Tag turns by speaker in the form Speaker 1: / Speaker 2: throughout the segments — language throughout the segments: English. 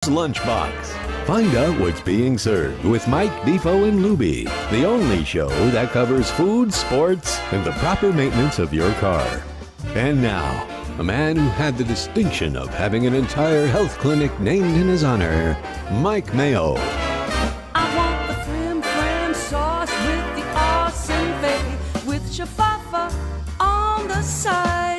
Speaker 1: Lunchbox. Find out what's being served with Mike, Defo and Lubie, the only show that covers food, sports, and the proper maintenance of your car. And now, a man who had the distinction of having an entire health clinic named in his honor, Mike Mayo.
Speaker 2: I want the flim sauce with the awesome bay, with shafafa on the side.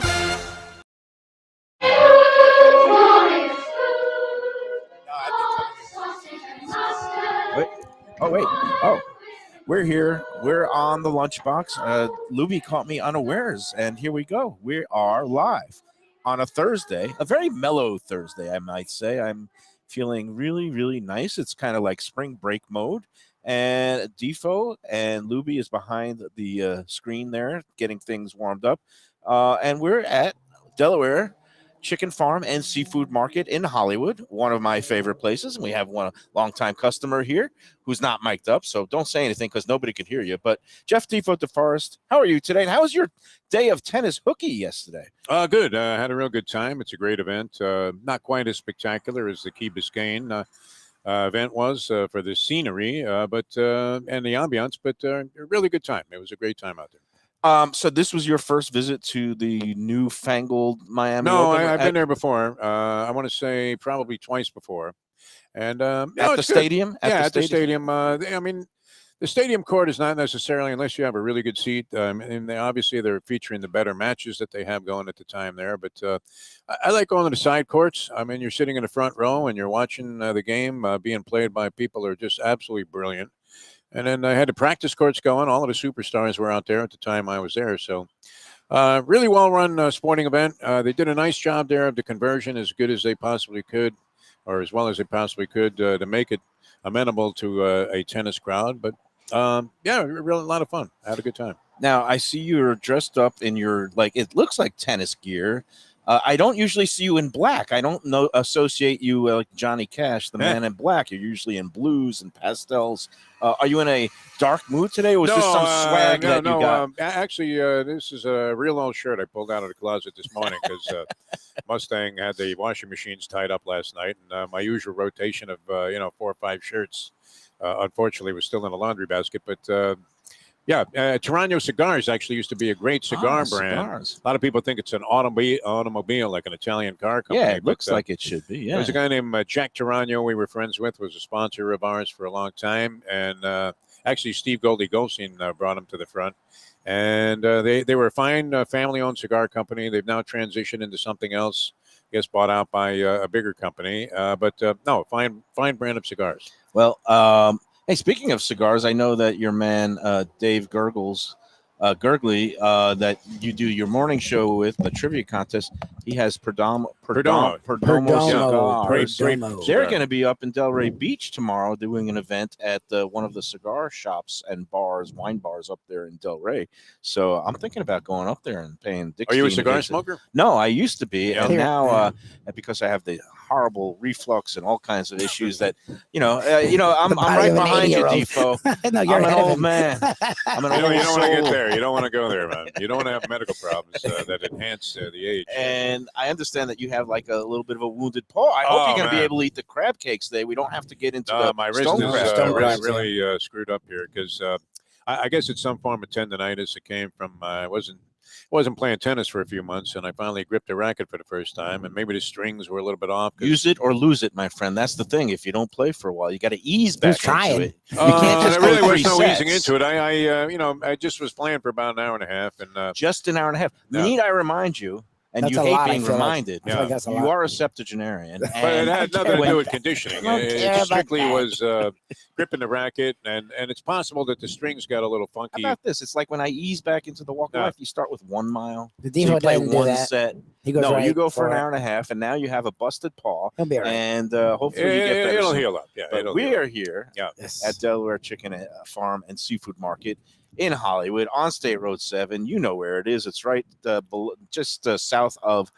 Speaker 3: We're here. We're on the Lunchbox. Lubie caught me unawares, and here we go. We are live on a Thursday, a very mellow Thursday, I might say. I'm feeling really, really nice. It's kind of like spring break mode, and Defo and Lubie is behind the screen there, getting things warmed up. And we're at Delaware Chicken Farm and Seafood Market in Hollywood, one of my favorite places. And we have one longtime customer here who's not mic'd up, so don't say anything because nobody can hear you. But Jeff Defo DeForest, how are you today? And how was your day of tennis hooky yesterday?
Speaker 4: Good. Had a real good time. It's a great event. Not quite as spectacular as the Key Biscayne event was for the scenery, but and the ambiance, but a really good time. It was a great time out there.
Speaker 3: So this was your first visit to the newfangled Miami?
Speaker 4: No, I've been there before. I want to say probably twice before. And
Speaker 3: at the stadium?
Speaker 4: At the stadium. I mean, the stadium court is not necessarily, unless you have a really good seat. And obviously, they're featuring the better matches that they have going at the time there. But I like going to the side courts. I mean, you're sitting in the front row and you're watching the game being played by people who are just absolutely brilliant. And then I had the practice courts going. All of the superstars were out there at the time I was there. So really well-run sporting event. They did a nice job there of the conversion, as good as they possibly could, or as well as they possibly could, to make it amenable to a tennis crowd. But, yeah, really a lot of fun. I had a good time.
Speaker 3: Now, I see you're dressed up in your, like, it looks like tennis gear. I don't usually see you in black. I don't associate you like Johnny Cash, the man in black. You're usually in blues and pastels. Are you in a dark mood today, or was this some swag that you got?
Speaker 4: Actually, this is a real old shirt I pulled out of the closet this morning because Mustang had the washing machines tied up last night, and my usual rotation of 4 or 5 shirts, unfortunately, was still in a laundry basket. But yeah, Tarano Cigars actually used to be a great cigar brand. Cigars. A lot of people think it's an automobile, like an Italian car company.
Speaker 3: Yeah, it looks like it should be. Yeah.
Speaker 4: There's a guy named Jack Tarano we were friends with, was a sponsor of ours for a long time. And actually, Steve Goldstein brought him to the front. And they were a fine family-owned cigar company. They've now transitioned into something else, I guess bought out by a bigger company. But no, fine brand of cigars.
Speaker 3: Well, hey, speaking of cigars, I know that your man, Dave Gurgley, that you do your morning show with, the trivia contest, he has Perdomo cigars. They're going to be up in Delray Beach tomorrow doing an event at one of the cigar shops and bars, wine bars up there in Delray. So I'm thinking about going up there and paying $16.
Speaker 4: Are you a cigar smoker?
Speaker 3: No, I used to be. And now, because I have the horrible reflux and all kinds of issues that, I'm right behind you, Defo.
Speaker 5: No,
Speaker 3: I'm an old man. I'm an old
Speaker 4: You don't want to
Speaker 3: soul.
Speaker 4: get there. You don't want to go there, man. You don't want to have medical problems that enhance the age.
Speaker 3: And I understand that you have like a little bit of a wounded paw. I hope you're going to be able to eat the crab cakes today. We don't have to get into
Speaker 4: my wrist is really screwed up here because I guess it's some form of tendonitis. It came from I wasn't playing tennis for a few months, and I finally gripped a racket for the first time, and maybe the strings were a little bit off.
Speaker 3: Use it or lose it, my friend. That's the thing. If you don't play for a while, you got to ease back into it. You can't just
Speaker 4: there really was no
Speaker 3: sets.
Speaker 4: easing into it. I just was playing for about an hour and a half, and
Speaker 3: just an hour and a half.
Speaker 4: Yeah.
Speaker 3: Need I remind you? And
Speaker 5: That's
Speaker 3: you hate being reminded.
Speaker 5: Like
Speaker 3: you are a septuagenarian.
Speaker 4: But it had nothing to do with conditioning. It strictly was gripping the racket, and it's possible that the strings got a little funky.
Speaker 3: How about this? It's like when I ease back into the walk of life, you start with 1 mile.
Speaker 5: The
Speaker 3: so you play one
Speaker 5: that.
Speaker 3: set.
Speaker 5: He goes
Speaker 3: you go for an hour and a half, and now you have a busted paw.
Speaker 5: He'll be all right.
Speaker 3: And hopefully you get better.
Speaker 4: It'll heal up. Yeah,
Speaker 3: but we are here
Speaker 5: Yes.
Speaker 3: at Delaware Chicken Farm and Seafood Market in Hollywood on State Road 7. You know where it is. It's right just south of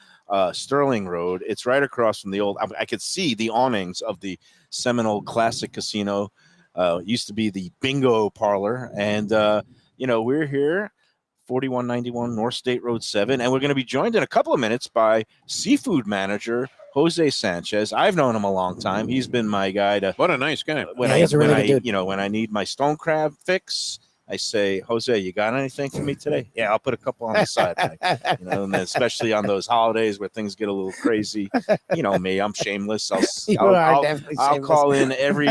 Speaker 3: Sterling Road. It's right across from the old, I could see the awnings of the Seminole Classic Casino. Used to be the bingo parlor. And, we're here, 4191 North State Road 7. And we're going to be joined in a couple of minutes by seafood manager Jose Sanchez. I've known him a long time. He's been my guy to
Speaker 4: What a nice guy.
Speaker 3: when
Speaker 5: Yeah,
Speaker 3: I
Speaker 5: he's a really good dude.
Speaker 3: when I need my stone crab fix. I say, Jose, you got anything for me today? Yeah, I'll put a couple on the side. And then especially on those holidays where things get a little crazy. You know me, I'm shameless. I'll call in every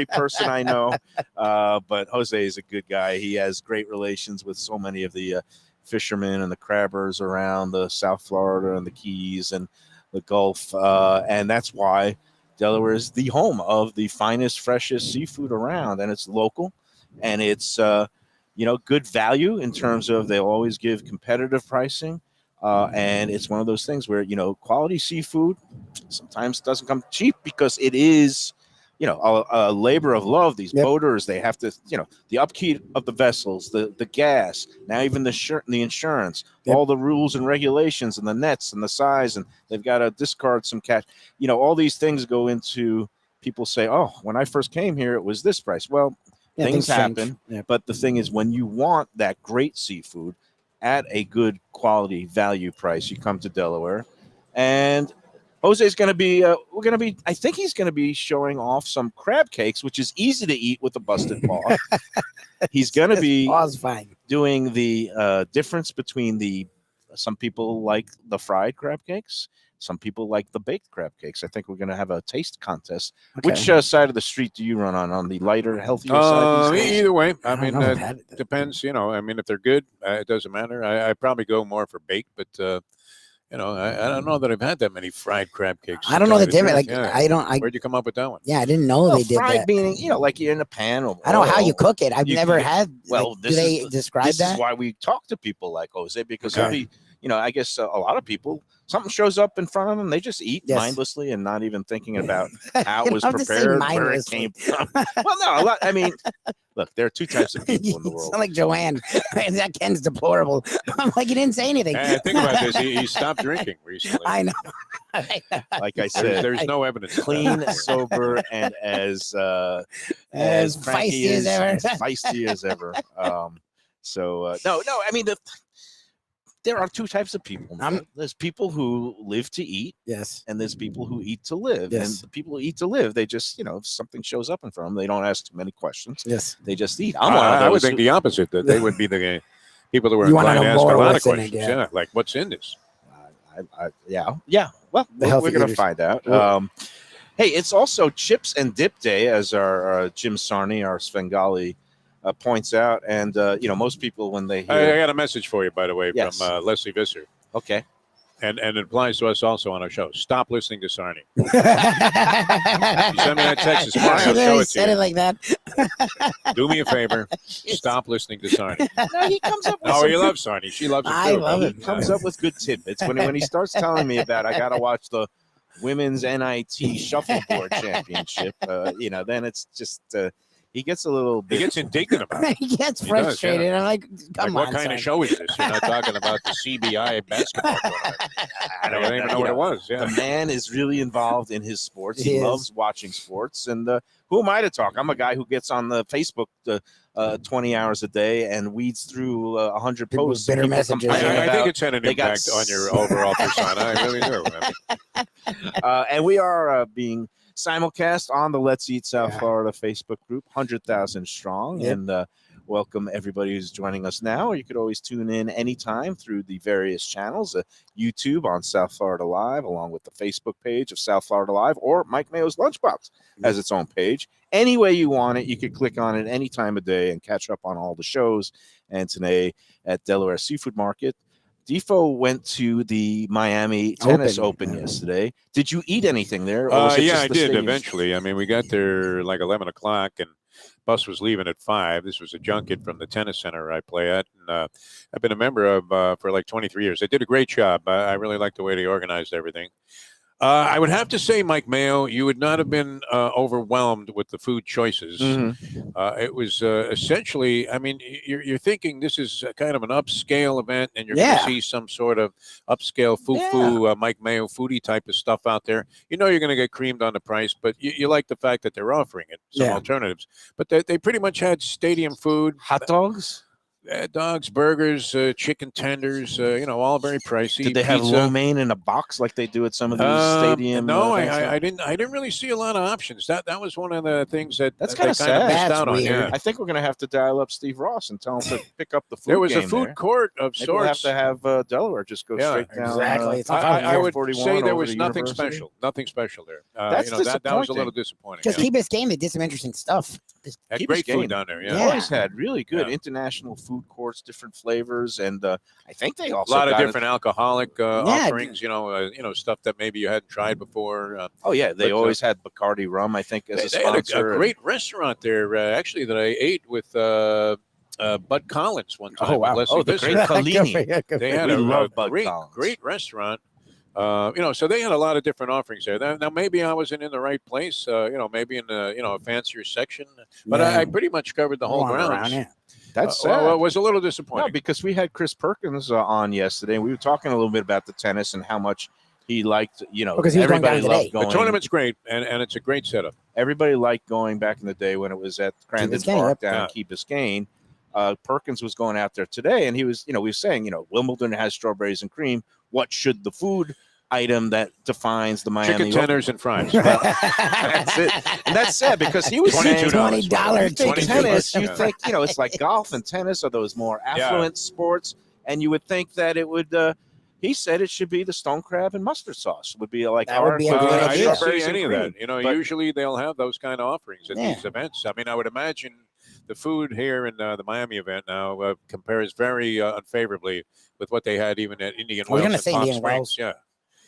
Speaker 3: person I know. But Jose is a good guy. He has great relations with so many of the fishermen and the crabbers around the South Florida and the Keys and the Gulf. And that's why Delaware is the home of the finest, freshest seafood around. And it's local. And it's, good value in terms of they'll always give competitive pricing. And it's one of those things where, quality seafood sometimes doesn't come cheap because it is, a labor of love. These boaters, they have to, the upkeep of the vessels, the gas, now even the insurance, all the rules and regulations and the nets and the size, and they've got to discard some catch. All these things go into people say, oh, when I first came here, it was this price. Well, things happen, but the thing is, when you want that great seafood at a good quality value price, you come to Delaware. And Jose's going to be, I think he's going to be showing off some crab cakes, which is easy to eat with a busted paw. He's going to be doing the difference between some people like the fried crab cakes. Some people like the baked crab cakes. I think we're going to have a taste contest. Okay. Which side of the street do you run on the lighter, healthier side?
Speaker 4: Either way. I mean, depends. If they're good, it doesn't matter. I probably go more for baked, but I don't know that I've had that many fried crab cakes.
Speaker 5: I don't know the difference.
Speaker 4: Where'd you come up with that one?
Speaker 5: Yeah, I didn't know they did
Speaker 3: fried
Speaker 5: that.
Speaker 3: meaning, like you're in a pan.
Speaker 5: I don't know how you cook it. I've never had.
Speaker 3: Well,
Speaker 5: do they describe that?
Speaker 3: This is why we talk to people like Jose, because I guess a lot of people, something shows up in front of them, they just eat mindlessly and not even thinking about how it was prepared, where it came from. Well, no, look, there are two types of people in the world.
Speaker 5: Sound like Joanne. That Ken's deplorable. I'm like, he didn't say anything.
Speaker 4: Think about this. He stopped drinking recently.
Speaker 5: I know.
Speaker 3: Like I said,
Speaker 4: there's no evidence.
Speaker 3: Clean, sober, and as
Speaker 5: feisty as ever.
Speaker 3: As feisty as ever. No. I mean, there are two types of people. There's people who live to eat.
Speaker 5: Yes.
Speaker 3: And there's people who eat to live.
Speaker 5: Yes.
Speaker 3: And the people who eat to live, they just, if something shows up in front of them, they don't ask too many questions.
Speaker 5: Yes.
Speaker 3: They just eat.
Speaker 4: I would think the opposite, that they would be the people who were inclined to ask a lot of questions. Like, what's in this?
Speaker 3: Yeah. Well, we're going to find out. Hey, it's also Chips and Dip Day, as our Jim Sarney, our Svengali, points out. And, most people, when they hear...
Speaker 4: I got a message for you, by the way, from Leslie Visser.
Speaker 3: Okay.
Speaker 4: And it applies to us also on our show. Stop listening to Sarney. You send me that text this morning, I'll show it to
Speaker 5: said
Speaker 4: you.
Speaker 5: it like that.
Speaker 4: Do me a favor. Stop listening to Sarney.
Speaker 3: No, he comes up with
Speaker 4: you love Sarney. She loves it too.
Speaker 5: I love it.
Speaker 3: He comes up with good tidbits. When he starts telling me about, I got to watch the Women's NIT Shuffleboard Championship, then it's just... he gets a little bit...
Speaker 4: He gets indignant about it.
Speaker 5: He gets frustrated.
Speaker 4: Does,
Speaker 5: I'm like, come on.
Speaker 4: What kind of show is this? You're not talking about the CBI basketball tournament. I don't even know what it was. Yeah.
Speaker 3: The man is really involved in his sports. He loves watching sports. And who am I to talk? I'm a guy who gets on the Facebook 20 hours a day and weeds through 100 posts.
Speaker 5: Bitter messages.
Speaker 4: I think it's had an impact on your overall persona. I really do.
Speaker 3: And we are being... simulcast on the Let's Eat South Florida Facebook group, 100,000 strong. Yep. And welcome everybody who's joining us now. You could always tune in anytime through the various channels, YouTube on South Florida Live, along with the Facebook page of South Florida Live, or Mike Mayo's Lunchbox has its own page. Any way you want it, you could click on it any time of day and catch up on all the shows. And today at Delaware Seafood Market, Defo went to the Miami Tennis Open yesterday. Did you eat anything there?
Speaker 4: Yeah, I did eventually. I mean, we got there like 11 o'clock and bus was leaving at 5. This was a junket from the tennis center I play at. And I've been a member of for like 23 years. They did a great job. I really like the way they organized everything. I would have to say, Mike Mayo, you would not have been overwhelmed with the food choices. Mm-hmm. It was essentially, I mean, you're thinking this is kind of an upscale event and you're going to see some sort of upscale foo-foo, Mike Mayo foodie type of stuff out there. You're going to get creamed on the price, but you like the fact that they're offering it, some alternatives. But they pretty much had stadium food.
Speaker 3: Hot dogs?
Speaker 4: Dogs, burgers, chicken tenders, all very pricey.
Speaker 3: Did they have
Speaker 4: Pizza.
Speaker 3: lo mein in a box like they do at some of these stadium?
Speaker 4: No,
Speaker 3: things?
Speaker 4: I didn't really see a lot of options. That was one of the things that
Speaker 3: That's
Speaker 4: they
Speaker 3: kinda
Speaker 4: kind of
Speaker 3: sad.
Speaker 4: missed
Speaker 5: That's
Speaker 4: out on.
Speaker 5: weird.
Speaker 4: Yeah.
Speaker 3: I think we're going to have to dial up Steve Ross and tell him to pick up the food.
Speaker 4: There was a
Speaker 3: game
Speaker 4: food
Speaker 3: there.
Speaker 4: court of
Speaker 3: Maybe we'll have
Speaker 4: sorts.
Speaker 3: to have Delaware just go
Speaker 4: Yeah,
Speaker 3: straight down.
Speaker 5: exactly. It's not
Speaker 4: I would
Speaker 3: 41
Speaker 4: say there
Speaker 3: over
Speaker 4: was
Speaker 3: to
Speaker 4: nothing
Speaker 3: University.
Speaker 4: special. Nothing special there.
Speaker 3: That's
Speaker 4: that was a
Speaker 3: disappointing.
Speaker 4: little disappointing.
Speaker 5: Just
Speaker 4: Yeah.
Speaker 5: Key Biscayne, they did some interesting stuff.
Speaker 4: Had
Speaker 3: Key
Speaker 4: great
Speaker 3: Biscayne.
Speaker 4: food down there. Yeah.
Speaker 5: Yeah.
Speaker 3: Always had really good
Speaker 4: Yeah.
Speaker 3: international food courts, different flavors, and I think they
Speaker 4: A
Speaker 3: also
Speaker 4: lot of
Speaker 3: got
Speaker 4: different alcoholic offerings. Stuff that maybe you hadn't tried before.
Speaker 3: Oh yeah, they
Speaker 4: but,
Speaker 3: always had Bacardi rum. I think as a
Speaker 4: They had
Speaker 3: sponsor.
Speaker 4: a great restaurant there, actually, that I ate with Bud Collins one time.
Speaker 5: Oh, wow.
Speaker 4: with Leslie
Speaker 3: Oh, the
Speaker 4: Visser.
Speaker 3: great Collini.
Speaker 4: They had
Speaker 3: We
Speaker 4: a
Speaker 3: love Bud
Speaker 4: great,
Speaker 3: Collins.
Speaker 4: great restaurant. So they had a lot of different offerings there. Now maybe I wasn't in the right place. Maybe in a fancier section, but
Speaker 5: Yeah.
Speaker 4: I pretty much covered the whole
Speaker 5: Wander around,
Speaker 4: grounds.
Speaker 5: yeah.
Speaker 3: That's
Speaker 4: Well,
Speaker 3: sad.
Speaker 4: it was a little
Speaker 3: No,
Speaker 4: disappointing.
Speaker 3: because we had Chris Perkins on yesterday. And we were talking a little bit about the tennis and how much he liked.
Speaker 5: Because he was going
Speaker 3: everybody
Speaker 5: down
Speaker 3: loved
Speaker 5: today.
Speaker 3: going.
Speaker 4: The tournament's great, and it's a great setup.
Speaker 3: Everybody liked going back in the day when it was at Crandon
Speaker 5: Biscayne,
Speaker 3: Park
Speaker 5: yep.
Speaker 3: down in Key Biscayne. Perkins was going out there today, and he was, we were saying, Wimbledon has strawberries and cream. What should the food item that defines the Miami
Speaker 4: Chicken
Speaker 3: Open?
Speaker 4: tenders and fries.
Speaker 3: That's it. And that's sad because he was saying
Speaker 5: $20
Speaker 3: you think
Speaker 5: chicken
Speaker 3: tennis, you
Speaker 4: Yeah.
Speaker 3: think, it's like golf and tennis are those more affluent sports, and you would think that it would. He said it should be the stone crab and mustard sauce. Would be like
Speaker 5: That would be a
Speaker 3: equivalent
Speaker 5: great
Speaker 3: of
Speaker 4: I didn't
Speaker 3: strawberries
Speaker 4: see
Speaker 3: and
Speaker 4: any of
Speaker 3: cream.
Speaker 4: that.
Speaker 3: But-
Speaker 4: Usually they'll have those kind of offerings at
Speaker 5: Yeah.
Speaker 4: these events. I mean, I would imagine the food here in the Miami event now compares very unfavorably with what they had even at Indian
Speaker 5: I was
Speaker 4: Wells
Speaker 5: gonna
Speaker 4: and
Speaker 5: say
Speaker 4: Palm
Speaker 5: Indian
Speaker 4: Springs.
Speaker 5: Wells.
Speaker 4: Yeah.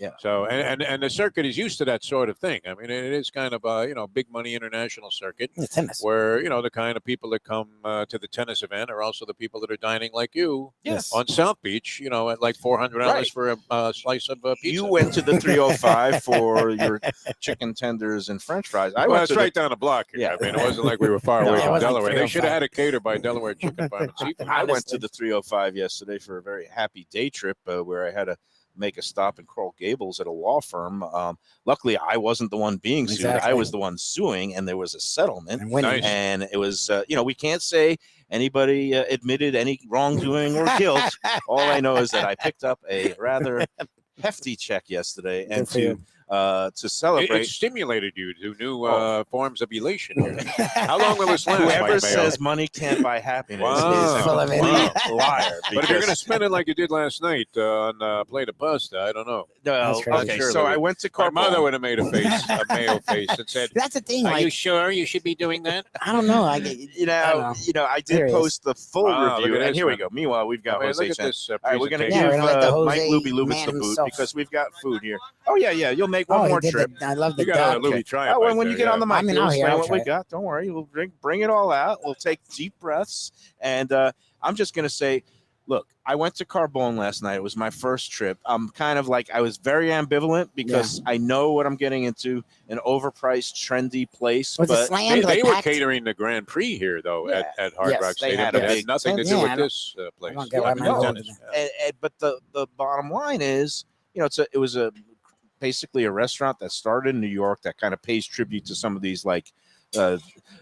Speaker 3: Yeah.
Speaker 4: So and the circuit is used to that sort of thing. I mean, it is kind of a big money international circuit
Speaker 5: It's tennis.
Speaker 4: where the kind of people that come to the tennis event are also the people that are dining like you
Speaker 3: Yes.
Speaker 4: on South Beach. At like $400
Speaker 3: Right.
Speaker 4: for a slice of pizza.
Speaker 3: You went to the 305 for your chicken tenders and French fries. I
Speaker 4: Well,
Speaker 3: went
Speaker 4: it's
Speaker 3: to
Speaker 4: right down the block here.
Speaker 3: Yeah.
Speaker 4: I mean, it wasn't like we were far
Speaker 3: No,
Speaker 4: away
Speaker 3: it
Speaker 4: from
Speaker 5: wasn't
Speaker 4: Delaware. They should have
Speaker 5: 305.
Speaker 4: had it catered by Delaware Chicken Farm and Seafood.
Speaker 3: I went
Speaker 5: Honestly.
Speaker 3: to the 305 yesterday for a very happy day trip where I had to make a stop in Coral Gables at a law firm. Luckily, I wasn't the one being sued. I
Speaker 5: Exactly.
Speaker 3: was the one suing, and there was a settlement.
Speaker 5: And winning.
Speaker 4: Nice.
Speaker 3: And it was, we can't say anybody admitted any wrongdoing or guilt. All I know is that I picked up a rather hefty check yesterday, and
Speaker 5: Good for you.
Speaker 3: to celebrate.
Speaker 4: It stimulated you to new forms of elation here. How long will this last,
Speaker 3: Whoever
Speaker 4: Mike Mayo?
Speaker 3: says money can't buy happiness
Speaker 4: Wow.
Speaker 3: is
Speaker 5: Full
Speaker 3: a
Speaker 5: of it.
Speaker 3: complete liar.
Speaker 4: But if you're going to
Speaker 3: because-
Speaker 4: spend it like you did last night on a plate of pasta, I don't know.
Speaker 3: No,
Speaker 5: That's crazy.
Speaker 3: okay,
Speaker 4: Sure
Speaker 3: so
Speaker 4: they
Speaker 3: I
Speaker 4: would.
Speaker 3: went to
Speaker 4: My
Speaker 3: Carbone.
Speaker 4: mother would have made a Mayo face and said,
Speaker 5: That's the thing.
Speaker 4: "Are
Speaker 5: Like,
Speaker 4: you sure you should be doing that?"
Speaker 5: I don't know. I
Speaker 3: I did
Speaker 5: Serious.
Speaker 3: post the full
Speaker 4: Wow, look
Speaker 3: review,
Speaker 4: at
Speaker 3: and
Speaker 4: this,
Speaker 3: here we
Speaker 4: man.
Speaker 3: go. Meanwhile, we've got
Speaker 4: I mean,
Speaker 3: Jose
Speaker 4: look at
Speaker 3: saying,
Speaker 4: this
Speaker 3: all right, we're going to
Speaker 4: presentation.
Speaker 3: give
Speaker 5: Yeah, we're gonna let the
Speaker 3: Mike
Speaker 5: Jose
Speaker 3: Lubie Lubitz
Speaker 5: man
Speaker 3: the boot
Speaker 5: himself.
Speaker 3: because we've got food here. Oh, yeah. You'll make one
Speaker 5: oh,
Speaker 3: more
Speaker 5: he did
Speaker 3: trip.
Speaker 5: I love the
Speaker 4: You got
Speaker 5: duck.
Speaker 4: a Lubie try it.
Speaker 3: Oh,
Speaker 4: right
Speaker 3: and when
Speaker 4: there,
Speaker 3: you get
Speaker 4: yeah.
Speaker 3: on the mic,
Speaker 5: I mean,
Speaker 3: you'll
Speaker 5: I'll hear,
Speaker 3: explain
Speaker 5: I'll
Speaker 3: what we
Speaker 5: try it.
Speaker 3: got. Don't worry. We'll bring it all out. We'll take deep breaths. And I'm just going to say, look, I went to Carbone last night. It was my first trip. I'm kind of like, I was very ambivalent because I know what I'm getting into, an overpriced, trendy place.
Speaker 5: Was it
Speaker 3: but
Speaker 5: slammed?
Speaker 4: They
Speaker 5: like
Speaker 4: were
Speaker 5: packed?
Speaker 4: catering the Grand Prix here, though,
Speaker 3: Yeah.
Speaker 4: at Hard
Speaker 5: Yes,
Speaker 4: Rock
Speaker 3: they
Speaker 4: Stadium.
Speaker 3: had a
Speaker 4: It had
Speaker 3: big
Speaker 4: nothing to
Speaker 5: tent.
Speaker 4: do
Speaker 5: Yeah,
Speaker 4: with
Speaker 5: I don't-
Speaker 4: this place.
Speaker 5: don't get why my
Speaker 4: Tennis.
Speaker 5: husband-
Speaker 3: But the bottom line is, it was basically a restaurant that started in New York that kind of pays tribute to some of these like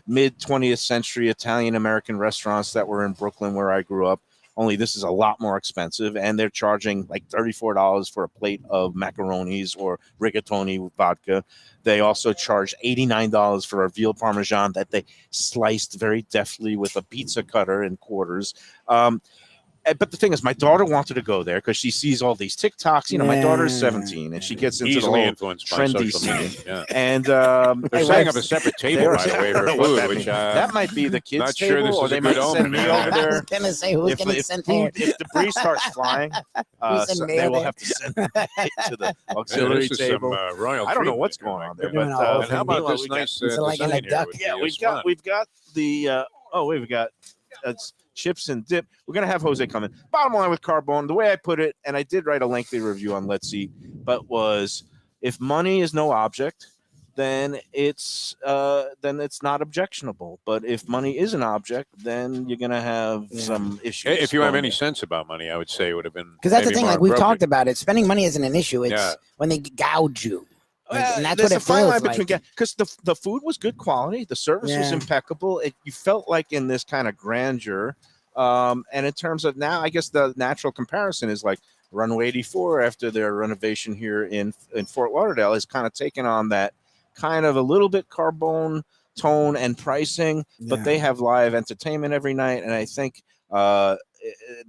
Speaker 3: mid 20th century Italian American restaurants that were in Brooklyn where I grew up. Only this is a lot more expensive, and they're charging like $34 for a plate of macaronis or rigatoni with vodka. They also charge $89 for a veal parmesan that they sliced very deftly with a pizza cutter in quarters. But the thing is, my daughter wanted to go there because she sees all these TikToks. My daughter's 17, and she gets into the
Speaker 4: Easily
Speaker 3: whole
Speaker 4: influenced by
Speaker 3: trendy
Speaker 4: social
Speaker 3: scene.
Speaker 4: media. Yeah.
Speaker 3: And
Speaker 4: They're
Speaker 3: hey,
Speaker 4: setting
Speaker 3: Rex,
Speaker 4: up a separate
Speaker 3: they
Speaker 4: table,
Speaker 3: are-
Speaker 4: by the way,
Speaker 3: I don't
Speaker 4: for
Speaker 3: know what
Speaker 4: food,
Speaker 3: that
Speaker 4: which
Speaker 3: means. That might be the kids'
Speaker 4: not
Speaker 3: table,
Speaker 4: sure this
Speaker 3: or
Speaker 4: is
Speaker 3: they
Speaker 4: a
Speaker 3: might
Speaker 4: good
Speaker 3: send
Speaker 4: omen,
Speaker 3: me
Speaker 4: man.
Speaker 3: over
Speaker 5: I was
Speaker 3: there.
Speaker 5: gonna say who's gonna send there.
Speaker 3: If debris starts flying,
Speaker 5: Who's in
Speaker 3: they
Speaker 5: there
Speaker 3: will
Speaker 5: then?
Speaker 3: have to send me to the
Speaker 4: Yeah,
Speaker 3: auxiliary
Speaker 4: this is
Speaker 3: table.
Speaker 4: some royal
Speaker 3: I don't know
Speaker 4: treatment
Speaker 3: what's
Speaker 4: here,
Speaker 3: going
Speaker 4: Mike
Speaker 3: on there,
Speaker 4: Mayo.
Speaker 5: Doing
Speaker 3: but
Speaker 5: all
Speaker 4: And how about
Speaker 3: meanwhile,
Speaker 4: this
Speaker 3: we got-
Speaker 4: nice
Speaker 5: It's like in
Speaker 4: design
Speaker 5: a
Speaker 4: here
Speaker 5: duck.
Speaker 4: with
Speaker 3: Yeah,
Speaker 4: the
Speaker 3: we've got the we've got chips and dip. We're gonna have Jose come in. Bottom line with Carbone, the way I put it, and I did write a lengthy review on Let's Eat, but was if money is no object, then it's not objectionable. But if money is an object, then you're gonna have some issues.
Speaker 4: If you have
Speaker 3: going
Speaker 4: any
Speaker 3: there.
Speaker 4: sense about money, I would say it would have been
Speaker 5: Because that's the
Speaker 4: maybe
Speaker 5: thing.
Speaker 4: more
Speaker 5: Like we've
Speaker 4: appropriate.
Speaker 5: talked about it. Spending money isn't an issue. It's
Speaker 4: Yeah.
Speaker 5: when they gouge you. And that's
Speaker 3: there's
Speaker 5: what it
Speaker 3: a fine
Speaker 5: feels
Speaker 3: line
Speaker 5: like.
Speaker 3: between because the food was good quality, the service was
Speaker 5: Yeah.
Speaker 3: impeccable. You felt like in this kind of grandeur And in terms of now, I guess the natural comparison is like Runway 84 after their renovation here in Fort Lauderdale has kind of taken on that kind of a little bit Carbone tone and pricing, but they have live entertainment every night, and I think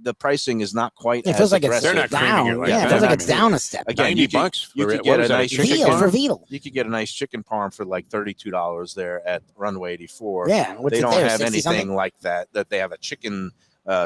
Speaker 3: the pricing is not quite
Speaker 5: It
Speaker 3: as
Speaker 5: feels like it's
Speaker 3: aggressive.
Speaker 4: They're not creaming it
Speaker 5: down.
Speaker 4: like
Speaker 5: Yeah, it
Speaker 4: that.
Speaker 5: feels like
Speaker 4: I
Speaker 5: it's
Speaker 4: mean,
Speaker 5: down a step.
Speaker 3: Again,
Speaker 4: 90 bucks.
Speaker 3: you
Speaker 4: for
Speaker 3: could
Speaker 4: it.
Speaker 3: get
Speaker 4: What
Speaker 3: a
Speaker 4: is that,
Speaker 3: nice
Speaker 4: chicken
Speaker 5: Veal
Speaker 3: chicken
Speaker 5: for
Speaker 4: parm?
Speaker 5: Veal.
Speaker 3: You could get a nice chicken parm for like $32 there at Runway 84.
Speaker 5: Yeah, what's
Speaker 3: They
Speaker 5: it
Speaker 3: don't
Speaker 5: there,
Speaker 3: have
Speaker 5: 60
Speaker 3: anything
Speaker 5: something?
Speaker 3: like that. That they have a chicken,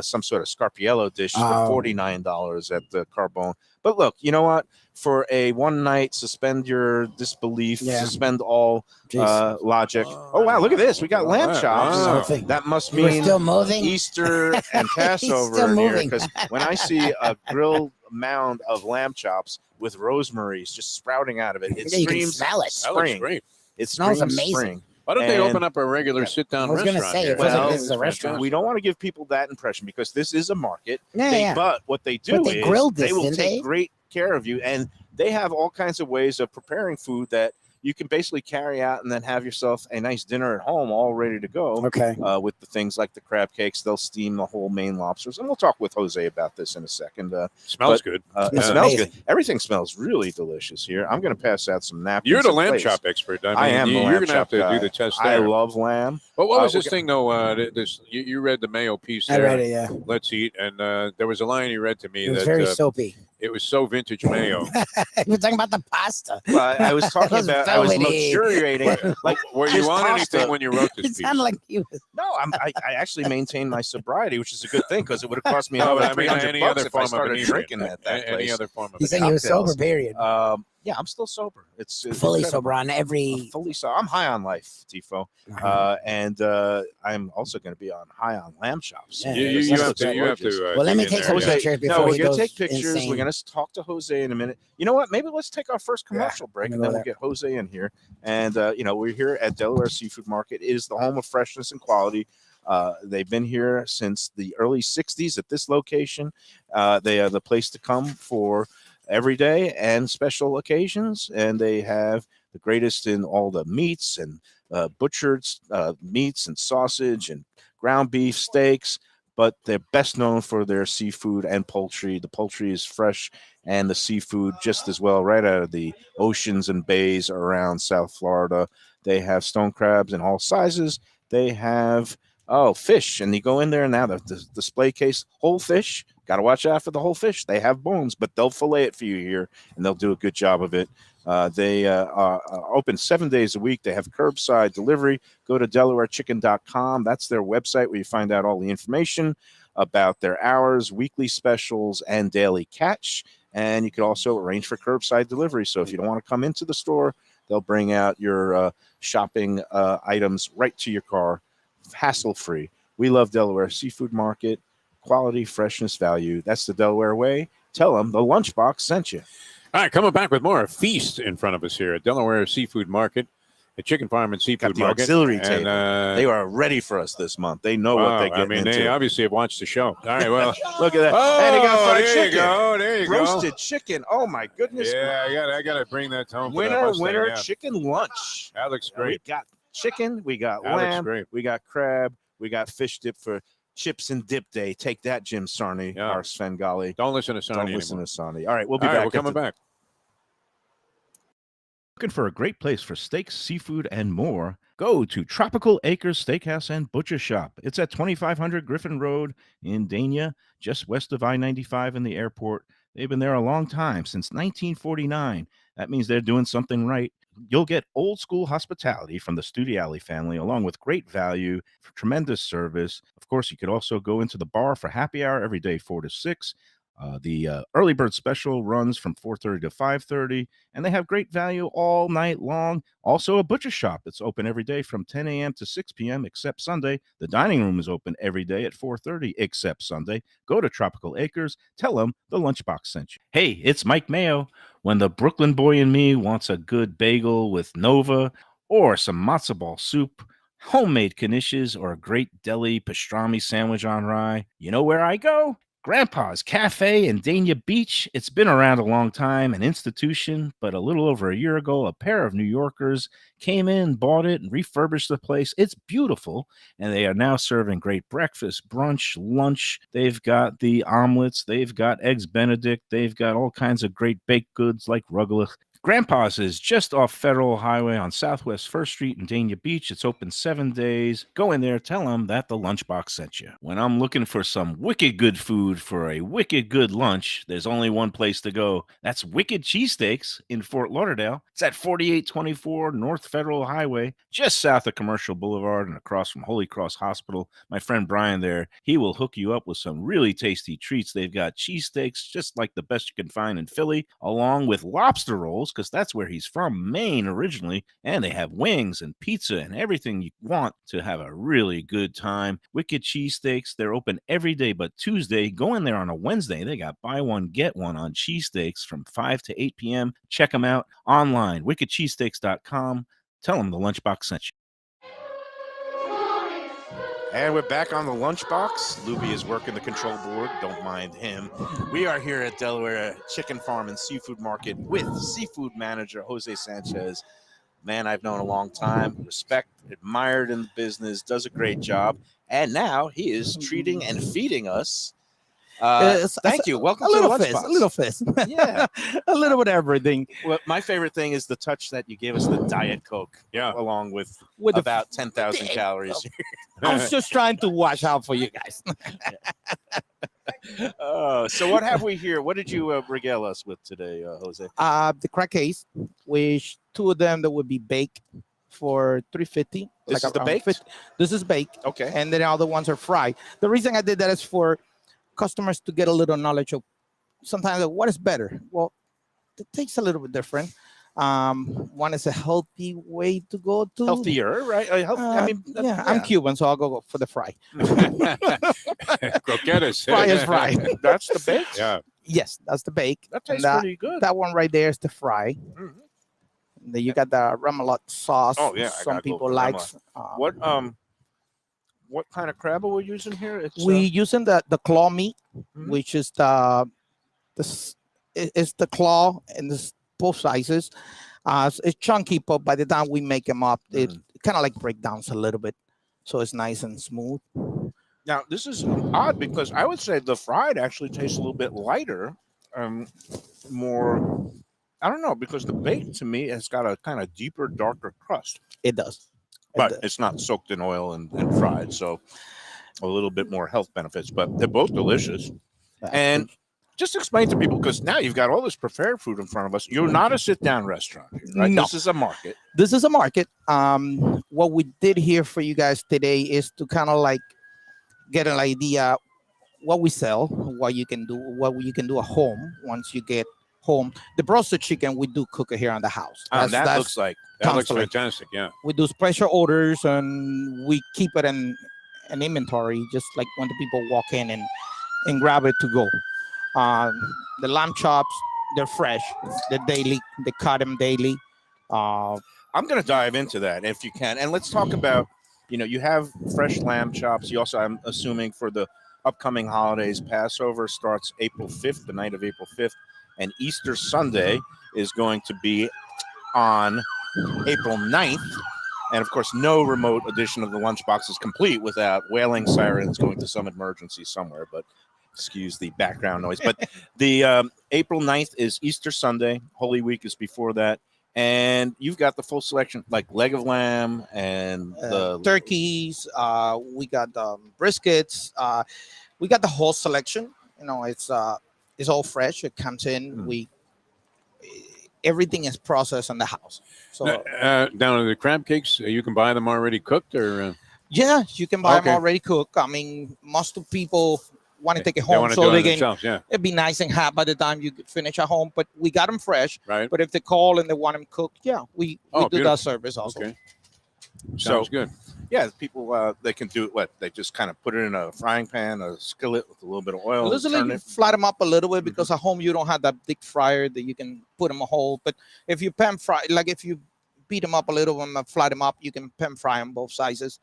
Speaker 3: some sort of Scarpiello dish for $49 at the Carbone. But look, you know what? For a one night, suspend your disbelief, suspend all logic. Oh wow, look at this! We got lamb chops.
Speaker 4: Wow.
Speaker 3: That must
Speaker 5: We're
Speaker 3: mean
Speaker 5: still moving.
Speaker 3: Easter and Passover
Speaker 5: still
Speaker 3: in here,
Speaker 5: moving.
Speaker 3: because when I see a grilled mound of lamb chops with rosemaries just sprouting out of it, it
Speaker 5: Yeah, you can
Speaker 3: screams
Speaker 5: smell it.
Speaker 4: That looks
Speaker 3: spring.
Speaker 4: great.
Speaker 3: It
Speaker 5: smells
Speaker 3: screams
Speaker 5: amazing.
Speaker 3: spring.
Speaker 4: Why don't they
Speaker 3: And-
Speaker 4: open up a regular sit-down
Speaker 5: I was gonna
Speaker 4: restaurant
Speaker 5: say,
Speaker 4: here?
Speaker 5: it feels like
Speaker 3: Well,
Speaker 5: this is a restaurant.
Speaker 3: We don't want to give people that impression because this is a market.
Speaker 5: Yeah.
Speaker 3: But what they do
Speaker 5: But they
Speaker 3: is
Speaker 5: grilled this,
Speaker 3: they will
Speaker 5: didn't
Speaker 3: take
Speaker 5: they?
Speaker 3: great care of you, and they have all kinds of ways of preparing food that you can basically carry out and then have yourself a nice dinner at home, all ready to go.
Speaker 5: Okay.
Speaker 3: With the things like the crab cakes, they'll steam the whole Maine lobsters, and we'll talk with Jose about this in a second.
Speaker 4: Smells
Speaker 3: but,
Speaker 4: good.
Speaker 3: It
Speaker 5: Smells
Speaker 3: smells
Speaker 5: amazing.
Speaker 3: good. Everything smells really delicious here. I'm going to pass out some napkins.
Speaker 4: You're the
Speaker 3: and
Speaker 4: lamb
Speaker 3: plates.
Speaker 4: chop expert.
Speaker 3: I am the
Speaker 4: You're
Speaker 3: lamb
Speaker 4: going to have
Speaker 3: chop
Speaker 4: to
Speaker 3: guy.
Speaker 4: do the test
Speaker 3: I
Speaker 4: there.
Speaker 3: love lamb.
Speaker 4: But what was
Speaker 3: we're
Speaker 4: this thing, though? You read the Mayo piece
Speaker 5: I
Speaker 4: there.
Speaker 5: read it, yeah.
Speaker 4: Let's eat. And there was a line you read to me
Speaker 5: It was
Speaker 4: that
Speaker 5: very soapy.
Speaker 4: it was so vintage Mayo.
Speaker 5: We're talking about the pasta.
Speaker 3: Well, I was talking
Speaker 5: was
Speaker 3: about. I was
Speaker 5: velvety.
Speaker 3: luxuriating. Like,
Speaker 4: Were
Speaker 3: this
Speaker 4: you on
Speaker 3: pasta-
Speaker 4: anything when you wrote this
Speaker 5: It
Speaker 4: piece?
Speaker 5: sounded like you was
Speaker 3: No, I actually maintained my sobriety, which is a good thing because it would have cost me
Speaker 4: No,
Speaker 3: another
Speaker 4: but I mean,
Speaker 3: $300
Speaker 4: any
Speaker 3: bucks
Speaker 4: other
Speaker 3: if I
Speaker 4: form of
Speaker 3: started
Speaker 4: inebriant.
Speaker 3: drinking at that
Speaker 4: Any
Speaker 3: place.
Speaker 4: other form of
Speaker 5: He's saying you was
Speaker 3: cocktails.
Speaker 5: sober, period.
Speaker 3: Yeah, I'm still sober. It's
Speaker 5: Fully
Speaker 3: incredible.
Speaker 5: sober on every.
Speaker 3: Fully sober. I'm high on life, Defo, and I'm also going to be on high on lamb chops.
Speaker 5: Yeah,
Speaker 4: You
Speaker 5: that's
Speaker 4: have to. You have
Speaker 3: gorgeous.
Speaker 4: to.
Speaker 5: Well, let me
Speaker 4: dig in
Speaker 5: take
Speaker 4: there,
Speaker 5: some
Speaker 4: yeah.
Speaker 5: pictures before
Speaker 3: No, we're
Speaker 5: he
Speaker 3: going
Speaker 5: goes
Speaker 3: to take pictures.
Speaker 5: insane.
Speaker 3: We're going to talk to Jose in a minute. You know what? Maybe let's take our first commercial break,
Speaker 5: let
Speaker 3: and
Speaker 5: me
Speaker 3: then
Speaker 5: go
Speaker 3: we'll get Jose in here. And we're here at Delaware Seafood Market. It is the home of freshness and quality. They've been here since the early 60s at this location. They are the place to come for every day and special occasions, and they have the greatest in all the meats and butchered meats and sausage and ground beef steaks, but they're best known for their seafood and poultry. The poultry is fresh and the seafood just as well, right out of the oceans and bays around South Florida. They have stone crabs in all sizes. They have fish, and you go in there now, the display case, whole fish. Got to watch out for the whole fish. They have bones, but they'll fillet it for you here, and they'll do a good job of it. They are open 7 days a week. They have curbside delivery. Go to DelawareChicken.com. That's their website where you find out all the information about their hours, weekly specials, and daily catch. And you can also arrange for curbside delivery. So if you don't want to come into the store, they'll bring out your shopping items right to your car, hassle-free. We love Delaware Seafood Market. Quality, freshness, value. That's the Delaware way. Tell them the Lunchbox sent you.
Speaker 4: All right, coming back with more feast in front of us here at Delaware Seafood Market, a chicken farm and seafood
Speaker 3: Got the
Speaker 4: market.
Speaker 3: auxiliary
Speaker 4: And,
Speaker 3: table. They are ready for us this month. They know what they get
Speaker 4: I mean,
Speaker 3: into.
Speaker 4: they obviously have watched the show. All right, well,
Speaker 3: Look at that.
Speaker 4: oh,
Speaker 3: And they got fried
Speaker 4: there
Speaker 3: chicken.
Speaker 4: you go, there you
Speaker 3: Roasted chicken. Oh my goodness.
Speaker 4: Yeah, I got to bring that home. for that
Speaker 3: Winner,
Speaker 4: Mustang,
Speaker 3: winner,
Speaker 4: yeah.
Speaker 3: chicken lunch.
Speaker 4: That looks
Speaker 3: And we
Speaker 4: great.
Speaker 3: got chicken. We got
Speaker 4: That looks
Speaker 3: lamb.
Speaker 4: great.
Speaker 3: We got crab. We got fish dip for chips and dip day. Take that, Jim Sarney,
Speaker 4: Yeah.
Speaker 3: our Svengali.
Speaker 4: Don't listen to Sonny
Speaker 3: Don't listen
Speaker 4: anymore.
Speaker 3: to Sarney. All right, we'll be
Speaker 4: All right,
Speaker 3: back.
Speaker 4: we're coming back.
Speaker 1: Looking for a great place for steaks, seafood, and more? Go to Tropical Acres Steakhouse and Butcher Shop. It's at 2500 Griffin Road in Dania, just west of I-95 and the airport. They've been there a long time, since 1949. That means they're doing something right. You'll get old school hospitality from the Studiali family, along with great value, tremendous service. Of course, you could also go into the bar for happy hour every day, 4 to 6. The early bird special runs from 4:30 to 5:30, and they have great value all night long. Also, a butcher shop that's open every day from 10 a.m. to 6 p.m. except Sunday. The dining room is open every day at 4:30 except Sunday. Go to Tropical Acres. Tell them the Lunchbox sent you. Hey, it's Mike Mayo. When the Brooklyn boy in me wants a good bagel with Nova or some matzo ball soup, homemade knishes, or a great deli pastrami sandwich on rye, you know where I go?
Speaker 3: Grandpa's Cafe in Dania Beach. It's been around a long time, an institution, but a little over a year ago, a pair of New Yorkers came in, bought it, and refurbished the place. It's beautiful, and they are now serving great breakfast, brunch, lunch. They've got the omelets, they've got eggs Benedict, they've got all kinds of great baked goods like rugelach. Grandpa's is just off Federal Highway on Southwest 1st Street in Dania Beach. It's open 7 days. Go in there, tell them that the Lunchbox sent you. When I'm looking for some wicked good food for a wicked good lunch, there's only one place to go. That's Wicked Cheesesteaks in Fort Lauderdale. It's at 4824 North Federal Highway, just south of Commercial Boulevard and across from Holy Cross Hospital. My friend Brian there, he will hook you up with some really tasty treats. They've got cheesesteaks just like the best you can find in Philly, along with lobster rolls, because that's where he's from, Maine originally, and they have wings and pizza and everything you want to have a really good time. Wicked Cheesesteaks, they're open every day but Tuesday. Go in there on a Wednesday. They got buy one, get one on cheesesteaks from 5 to 8 p.m. Check them out online, wickedcheesesteaks.com. Tell them the Lunchbox sent you. And we're back on the Lunchbox. Lubie is working the control board. Don't mind him. We are here at Delaware Chicken Farm and Seafood Market with seafood manager Jose Sanchez. Man I've known a long time, respect, admired in the business, does a great job. And now he is treating and feeding us. Thank you. Welcome to the Lunchbox.
Speaker 5: A little fist.
Speaker 3: Yeah.
Speaker 5: A little bit of everything.
Speaker 3: Well, my favorite thing is the touch that you gave us, the Diet Coke, along with about 10,000 calories.
Speaker 5: I was just trying to watch out for you guys.
Speaker 3: So what have we here? What did you regale us with today, Jose?
Speaker 5: The crackers, which 2 of them that would be baked for $3.50.
Speaker 3: This is the baked?
Speaker 5: This is baked.
Speaker 3: Okay.
Speaker 5: And then the other ones are fried. The reason I did that is for customers to get a little knowledge of sometimes what is better. Well, it tastes a little bit different. One is a healthy way to go to.
Speaker 3: Healthier, right?
Speaker 5: I'm Cuban, so I'll go for the fry.
Speaker 4: Croquetas.
Speaker 5: Fry is fry.
Speaker 3: That's the baked?
Speaker 4: Yeah.
Speaker 5: Yes, that's the bake.
Speaker 3: That tastes pretty good.
Speaker 5: That one right there is the fry.
Speaker 3: Mm-hmm.
Speaker 5: Then you got the remoulade sauce.
Speaker 3: Oh, yeah.
Speaker 5: Some people like.
Speaker 3: What kind of crab are we using here?
Speaker 5: We using the claw meat, which is the claw and this both sizes. It's chunky, but by the time we make them up, it kind of like breakdowns a little bit, so it's nice and smooth.
Speaker 3: Now this is odd because I would say the fried actually tastes a little bit lighter, more. I don't know, because the baked to me has got a kind of deeper, darker crust.
Speaker 5: It does.
Speaker 3: But it's not soaked in oil and fried, so a little bit more health benefits. But they're both delicious. And just explain to people, because now you've got all this prepared food in front of us. You're not a sit-down restaurant here, right?
Speaker 5: No.
Speaker 3: This is a market.
Speaker 5: This is a market. What we did here for you guys today is to kind of like get an idea what we sell, what you can do at home once you get home. The roasted chicken, we do cook it here on the house.
Speaker 3: That looks
Speaker 4: fantastic. Yeah,
Speaker 5: we do special orders and we keep it in an inventory, just like when the people walk in and grab it to go. The lamb chops, they're fresh, they're daily, they cut them daily.
Speaker 3: I'm going to dive into that if you can, and let's talk about, you have fresh lamb chops. You also, I'm assuming, for the upcoming holidays, Passover starts April 5th, the night of April 5th. And Easter Sunday is going to be on April 9th. And, of course, no remote edition of the Lunchbox is complete without wailing sirens going to some emergency somewhere. But excuse the background noise. But the April 9th is Easter Sunday. Holy Week is before that. And you've got the full selection, like leg of lamb and the
Speaker 5: turkeys. We got briskets. We got the whole selection. It's all fresh. It comes in. Everything is processed in the house. So
Speaker 4: down to the crab cakes, you can buy them already cooked, or
Speaker 5: yeah, you can buy them already cooked. I mean, most of people want to take it home so they can. It'd be nice and hot by the time you finish at home. But we got them fresh.
Speaker 4: Right.
Speaker 5: But if they call and they want them cooked, we do that service also.
Speaker 4: Okay. Sounds good.
Speaker 3: Yeah, people they can do it. They just kind of put it in a frying pan, a skillet with a little bit of oil.
Speaker 5: Literally fry them up a little bit because at home you don't have that big fryer that you can put them a whole. But if you pan fry, like if you beat them up a little and fry them up, you can pan fry them both sizes.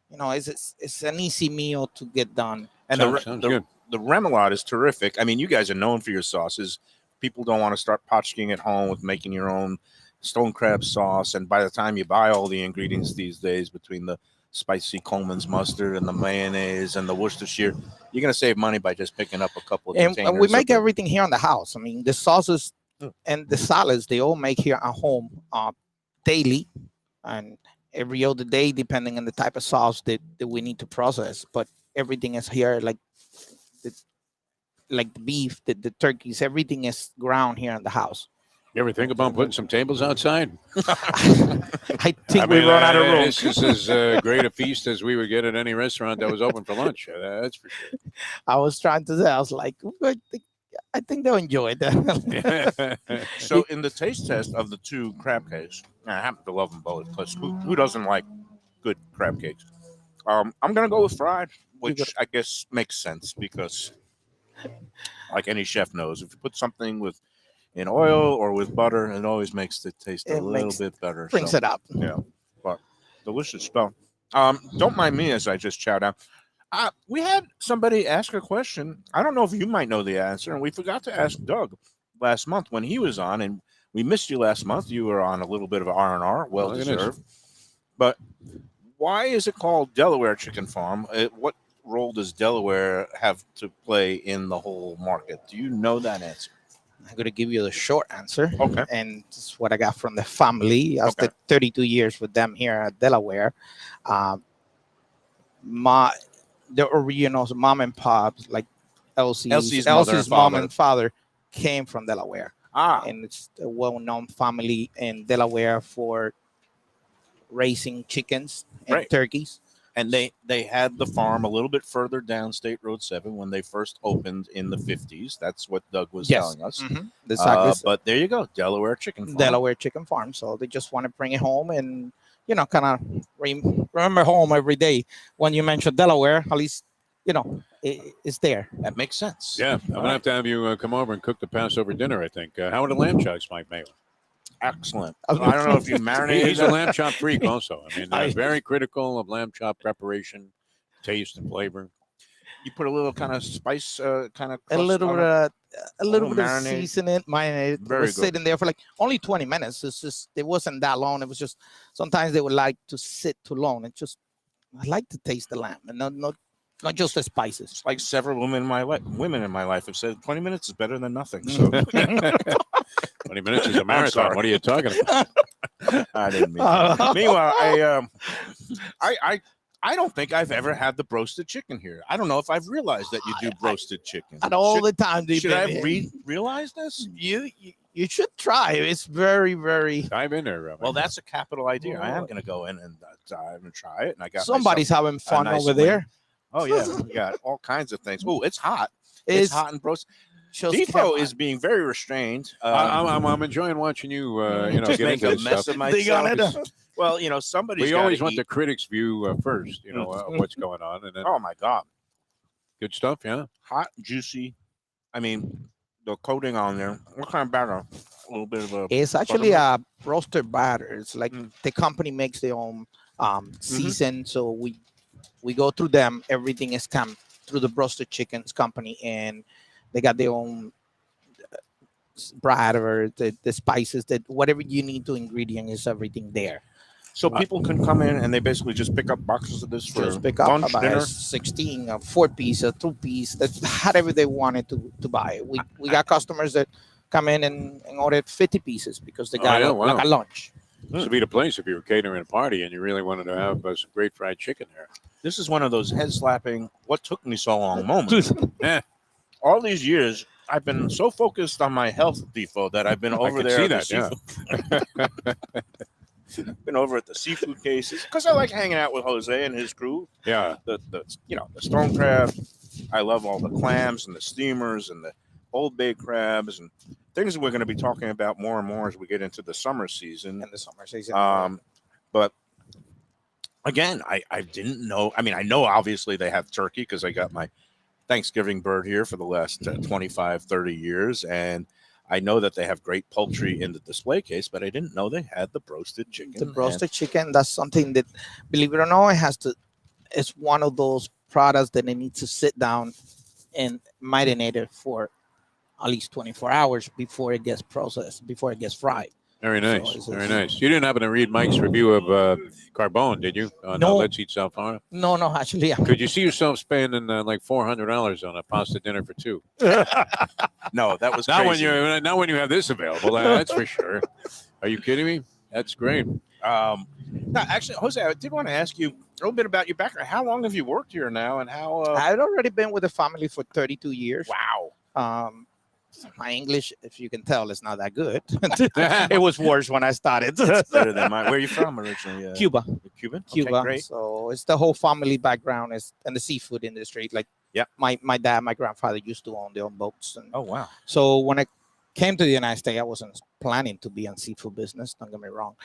Speaker 5: It's an easy meal to get done.
Speaker 3: And
Speaker 4: sounds good.
Speaker 3: the remoulade is terrific. I mean, you guys are known for your sauces. People don't want to start potchking at home with making your own stone crab sauce. And by the time you buy all the ingredients these days, between the spicy Coleman's mustard and the mayonnaise and the Worcestershire, you're going to save money by just picking up a couple of containers.
Speaker 5: And we make
Speaker 3: of them.
Speaker 5: everything here in the house. I mean, the sauces and the salads, they all make here at home daily and every other day, depending on the type of sauce that we need to process. But everything is here, like the beef, the turkeys, everything is ground here in the house.
Speaker 4: You ever think about putting some tables outside?
Speaker 5: I think we run out of room.
Speaker 4: This is as great a feast as we would get at any restaurant that was open for lunch. That's for sure.
Speaker 5: I was trying to say, I was like, I think they'll enjoy that.
Speaker 3: So in the taste test of the two crab cakes, I happen to love them both because who doesn't like good crab cakes? I'm going to go with fried, which I guess makes sense because like any chef knows, if you put something in oil or with butter, it always makes it taste a little bit better.
Speaker 5: Brings it up.
Speaker 3: Yeah, but delicious stuff. Don't mind me as I just chow down. We had somebody ask a question. I don't know if you might know the answer, and we forgot to ask Doug last month when he was on, and we missed you last month. You were on a little bit of R&R, well deserved. But why is it called Delaware Chicken Farm? What role does Delaware have to play in the whole market? Do you know that answer?
Speaker 5: I'm going to give you the short answer.
Speaker 3: Okay.
Speaker 5: And this is what I got from the family after 32 years with them here at Delaware. The original mom and pops, like Elsie's mom and father, came from Delaware. And it's a well-known family in Delaware for raising chickens and turkeys.
Speaker 3: And they had the farm a little bit further down State Road 7 when they first opened in the 50s. That's what Doug was telling us. But there you go, Delaware Chicken Farm.
Speaker 5: Delaware Chicken Farm. So they just want to bring it home and, kind of remember home every day. When you mention Delaware, at least, it's there.
Speaker 3: That makes sense.
Speaker 4: Yeah, I'm going to have to have you come over and cook the Passover dinner, I think. How are the lamb chops, Mike Mayo?
Speaker 3: Excellent. I don't know if you marinated.
Speaker 4: He's a lamb chop freak also. I mean, very critical of lamb chop preparation, taste and flavor.
Speaker 3: You put a little kind of spice, a
Speaker 5: little bit of seasoning, marinade. It was sitting there for like only 20 minutes. It's just, it wasn't that long. It was just, sometimes they would like to sit too long. It's just, I like to taste the lamb and not just the spices.
Speaker 3: Like several women in my life have said 20 minutes is better than nothing. So
Speaker 4: 20 minutes is a marathon. What are you talking about?
Speaker 3: I didn't mean that. Meanwhile, I don't think I've ever had the broasted chicken here. I don't know if I've realized that you do broasted chicken.
Speaker 5: And all the time.
Speaker 3: Should I have realized this?
Speaker 5: You should try. It's very, very.
Speaker 4: Dive in there, Robert.
Speaker 3: Well, that's a capital idea. I am going to go in and dive and try it. And I got
Speaker 5: somebody's having fun over there.
Speaker 3: Oh yeah, we got all kinds of things. Oh, it's hot. It's hot and broasted. Defo is being very restrained.
Speaker 4: I'm enjoying watching you. Get into
Speaker 3: a mess of myself. Well, somebody.
Speaker 4: We always want the critics' view first. What's going on, and then,
Speaker 3: oh my God,
Speaker 4: good stuff. Yeah,
Speaker 3: hot, juicy. I mean, the coating on there. What kind of batter? A little bit of a.
Speaker 5: It's actually a roasted batter. It's like the company makes their own season, so we go through them. Everything is come through the Roasted Chickens company, and they got their own batter, the spices, that whatever you need to ingredient is everything there.
Speaker 3: So people can come in and they basically just pick up boxes of this for
Speaker 5: pick up
Speaker 3: lunch, dinner.
Speaker 5: 16, a 4-piece, a 2-piece. That's whatever they wanted to buy. We got customers that come in and order 50 pieces because they got like a lunch.
Speaker 4: This would be the place if you were catering a party and you really wanted to have some great fried chicken there.
Speaker 3: This is one of those head-slapping, what took me so long moments. All these years, I've been so focused on my health, Defo, that I've been over there.
Speaker 4: I can see that,
Speaker 3: Been over at the seafood cases because I like hanging out with Jose and his crew.
Speaker 4: Yeah,
Speaker 3: the stone crab. I love all the clams and the steamers and the Old Bay crabs and things that we're going to be talking about more and more as we get into the summer season. But again, I didn't know. I mean, I know obviously they have turkey because I got my Thanksgiving bird here for the last 25, 30 years. And I know that they have great poultry in the display case, but I didn't know they had the roasted chicken.
Speaker 5: The roasted chicken, that's something that, believe it or not, it's one of those products that they need to sit down and marinate it for at least 24 hours before it gets processed, before it gets fried.
Speaker 4: Very
Speaker 5: So
Speaker 4: nice.
Speaker 5: it's
Speaker 4: Very
Speaker 5: just-
Speaker 4: nice. You didn't happen to read Mike's review of Carbone, did you? On
Speaker 5: No.
Speaker 4: Let's Eat South Florida.
Speaker 5: No, actually,
Speaker 4: Could you see yourself spending like $400 on a pasta dinner for two?
Speaker 3: No, that was
Speaker 4: Not
Speaker 3: crazy.
Speaker 4: when you have this available. That's for sure. Are you kidding me? That's great.
Speaker 3: No, actually, Jose, I did want to ask you a little bit about your background. How long have you worked here now, and how?
Speaker 5: I'd already been with the family for 32 years.
Speaker 3: Wow.
Speaker 5: My English, if you can tell, is not that good. It was worse when I started.
Speaker 3: It's better than mine. Where are you from originally?
Speaker 5: Cuba.
Speaker 3: You're Cuban.
Speaker 5: Cuba.
Speaker 3: Okay, great.
Speaker 5: So it's the whole family background is in the seafood industry. Like,
Speaker 3: Yep.
Speaker 5: my dad, my grandfather used to own their own boats. And
Speaker 3: Oh wow.
Speaker 5: so when I came to the United States, I wasn't planning to be in seafood business. Don't get me wrong,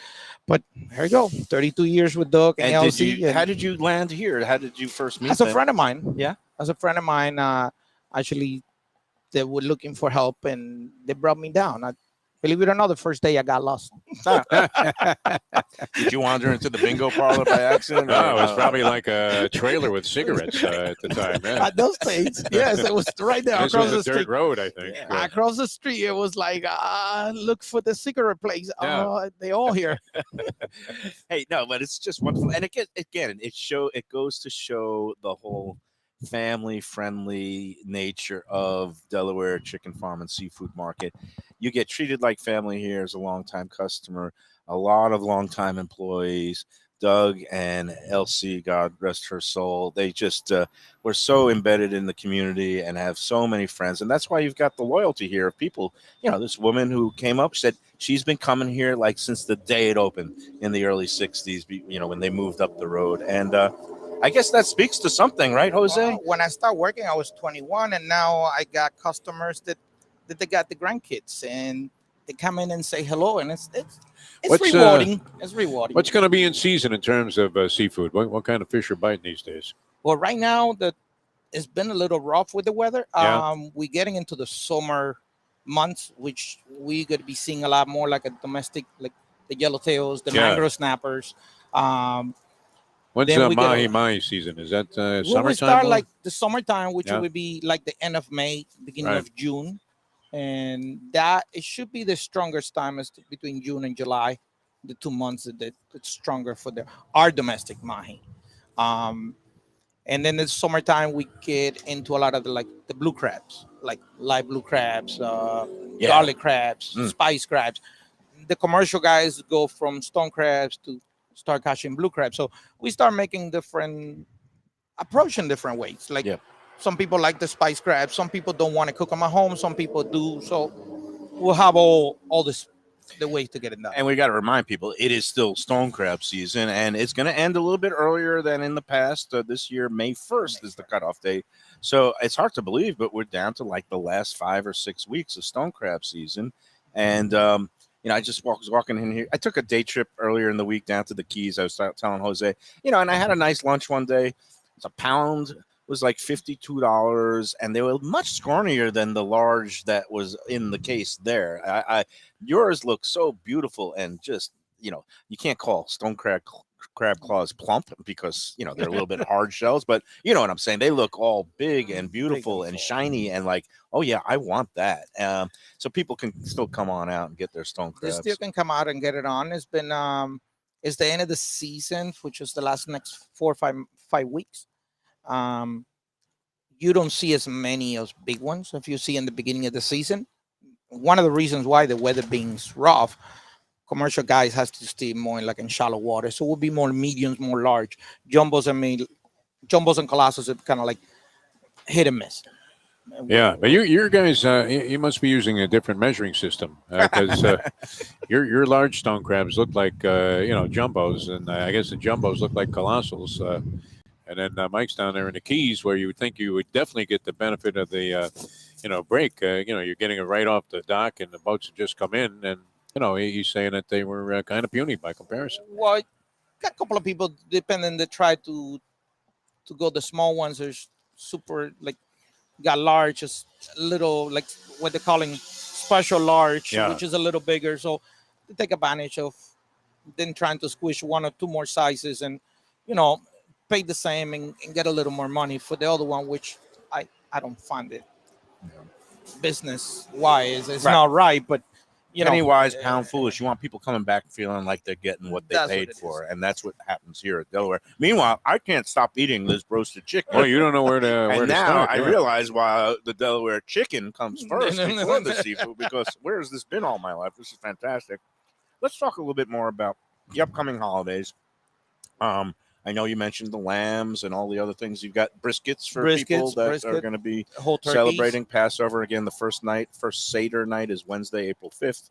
Speaker 5: but here you go. 32 years with Doug and
Speaker 3: And
Speaker 5: LC.
Speaker 3: how did you land here? How did you first meet
Speaker 5: As a
Speaker 3: them?
Speaker 5: friend of mine.
Speaker 3: Yeah.
Speaker 5: As a friend of mine, actually, they were looking for help and they brought me down. Believe it or not, the first day I got lost.
Speaker 3: Did you wander into the bingo parlor by accident?
Speaker 4: No, it was probably like a trailer with cigarettes at the time. Yeah.
Speaker 5: At those days, yes, it was right there
Speaker 4: This
Speaker 5: across
Speaker 4: was
Speaker 5: the
Speaker 4: a dirt
Speaker 5: street.
Speaker 4: road, I think.
Speaker 3: Yeah.
Speaker 5: Across the street, it was like, look for the cigarette place.
Speaker 4: Yeah.
Speaker 5: They all here.
Speaker 3: Hey, no, but it's just wonderful, and it goes to show the whole family-friendly nature of Delaware Chicken Farm and Seafood Market. You get treated like family here as a longtime customer. A lot of longtime employees. Doug and Elsie, God rest her soul, they just were so embedded in the community and have so many friends. And that's why you've got the loyalty here of people. You know, this woman who came up said she's been coming here like since the day it opened in the early 60s, you know, when they moved up the road. And I guess that speaks to something, right, Jose?
Speaker 5: When I started working, I was 21, and now I got customers that they got the grandkids, and they come in and say hello, and it's
Speaker 4: What's,
Speaker 5: rewarding. It's rewarding.
Speaker 4: What's going to be in season in terms of seafood? What kind of fish are biting these days?
Speaker 5: Well, right now it's been a little rough with the weather.
Speaker 4: Yeah.
Speaker 5: We're getting into the summer months, which we're going to be seeing a lot more like a domestic, like the yellowtails, the
Speaker 4: Yeah.
Speaker 5: mangrove snappers.
Speaker 4: When's
Speaker 5: Then we get
Speaker 4: mahi-mahi season? Is that
Speaker 5: We
Speaker 4: summertime?
Speaker 5: start
Speaker 4: or-
Speaker 5: like the summertime, which
Speaker 4: Yeah.
Speaker 5: would be like the end of May, beginning
Speaker 4: Right.
Speaker 5: of June, and that it should be the strongest time is between June and July, the 2 months that it's stronger for our domestic mahi. And then in the summertime we get into a lot of the blue crabs, like live blue crabs, garlic crabs, spice crabs. The commercial guys go from stone crabs to start catching blue crabs. So we start making approaching different ways. Like some people like the spice crabs, some people don't want to cook them at home, some people do. So we'll have all the ways to get it done.
Speaker 3: And we got to remind people, it is still stone crab season, and it's going to end a little bit earlier than in the past. This year, May 1st is the cutoff date. So it's hard to believe, but we're down to like the last 5 or 6 weeks of stone crab season. And, you know, I just was walking in here. I took a day trip earlier in the week down to the Keys. I was telling Jose, you know, and I had a nice lunch one day. It's a pound was like $52, and they were much scrawnier than the large that was in the case there. Yours look so beautiful, and just, you know, you can't call stone crab claws plump because, you know, they're a little bit hard shells, but you know what I'm saying? They look all big and beautiful and shiny and like, oh yeah, I want that. So people can still come on out and get their stone
Speaker 5: They
Speaker 3: crabs.
Speaker 5: still can come out and get it on. It's been it's the end of the season, which is the next 4 or 5 weeks. You don't see as many as big ones if you see in the beginning of the season. One of the reasons why the weather being rough, commercial guys has to stay more in shallow water. So it will be more mediums, more large. Jumbos and colossus are kind of like hit and miss.
Speaker 4: Yeah, but your guys, you must be using a different measuring system because your large stone crabs look like you know, jumbos, and I guess the jumbos look like colossals. And then Mike's down there in the Keys, where you would think you would definitely get the benefit of the you know, break. You know, you're getting it right off the dock, and the boats have just come in, and you know, he's saying that they were kind of puny by comparison.
Speaker 5: Well, got a couple of people depending that try to go the small ones. There's super got large, just a little like what they're calling special large, which is a little bigger. So they take advantage of then trying to squish 1 or 2 more sizes and, you know, pay the same and get a little more money for the other one, which I don't find it business wise. It's
Speaker 3: Right.
Speaker 5: not right, but
Speaker 3: Penny wise, pound foolish. You want people coming back feeling like they're getting what they
Speaker 5: That's what
Speaker 3: paid
Speaker 5: it
Speaker 3: for, and that's what happens here at Delaware. Meanwhile, I can't stop eating this roasted chicken.
Speaker 4: Well, you don't know where to
Speaker 3: and now
Speaker 4: start.
Speaker 3: I
Speaker 4: yeah.
Speaker 3: realize why the Delaware chicken comes first before the seafood, because where has this been all my life? This is fantastic. Let's talk a little bit more about the upcoming holidays. I know you mentioned the lambs and all the other things. You've got briskets for people that are going to be
Speaker 5: whole turkeys.
Speaker 3: celebrating Passover. Again, the first Seder night is Wednesday, April 5th.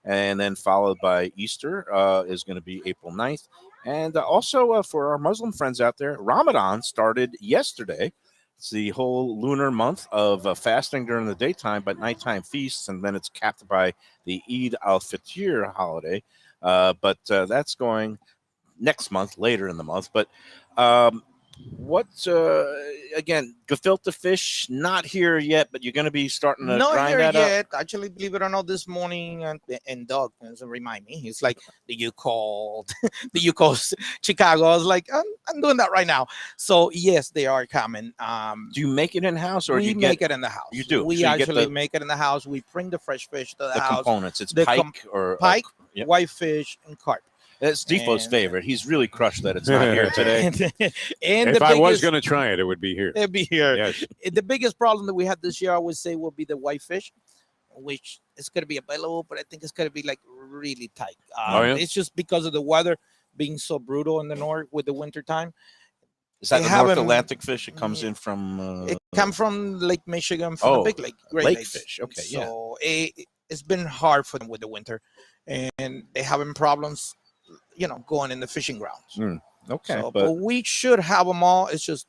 Speaker 3: And then followed by Easter is going to be April 9th. And also for our Muslim friends out there, Ramadan started yesterday. It's the whole lunar month of fasting during the daytime, but nighttime feasts. And then it's capped by the Eid al-Fitr holiday. But that's going next month, later in the month. But again, gefilte fish, not here yet, but you're going to be starting to
Speaker 5: Not
Speaker 3: grind
Speaker 5: here
Speaker 3: that
Speaker 5: yet.
Speaker 3: up.
Speaker 5: Actually, believe it or not, this morning and Doug doesn't remind me. He's like, "Do you call Chicago?" I was like, "I'm doing that right now." So yes, they are coming.
Speaker 3: Do you make it in house, or
Speaker 5: we
Speaker 3: do you
Speaker 5: make it in the house?
Speaker 3: You do.
Speaker 5: We
Speaker 3: So you get
Speaker 5: actually make it in the house. We bring the fresh fish to the house.
Speaker 3: components? It's
Speaker 5: The
Speaker 3: pike or
Speaker 5: pike,
Speaker 3: yep.
Speaker 5: whitefish, and carp.
Speaker 3: It's Defo's
Speaker 5: And-
Speaker 3: favorite. He's really crushed that it's not here today.
Speaker 5: and
Speaker 4: If
Speaker 5: the
Speaker 4: I was
Speaker 5: biggest-
Speaker 4: going to try it, it would be here.
Speaker 5: it'd be here.
Speaker 4: Yes.
Speaker 5: The biggest problem that we had this year, I would say, will be the whitefish, which is going to be available, but I think it's going to be like really tight.
Speaker 4: Oh, yeah?
Speaker 5: It's just because of the weather being so brutal in the north with the winter time.
Speaker 3: Is that
Speaker 5: They
Speaker 3: the North
Speaker 5: haven't-
Speaker 3: Atlantic fish? It comes in from
Speaker 5: It come from Lake Michigan, from the big lake, Great
Speaker 3: lake
Speaker 5: Lakes.
Speaker 3: fish. Okay, yeah.
Speaker 5: So it's been hard for them with the winter, and they're having problems, going in the fishing grounds.
Speaker 3: Okay,
Speaker 5: So,
Speaker 3: but
Speaker 5: we should have them all. It's just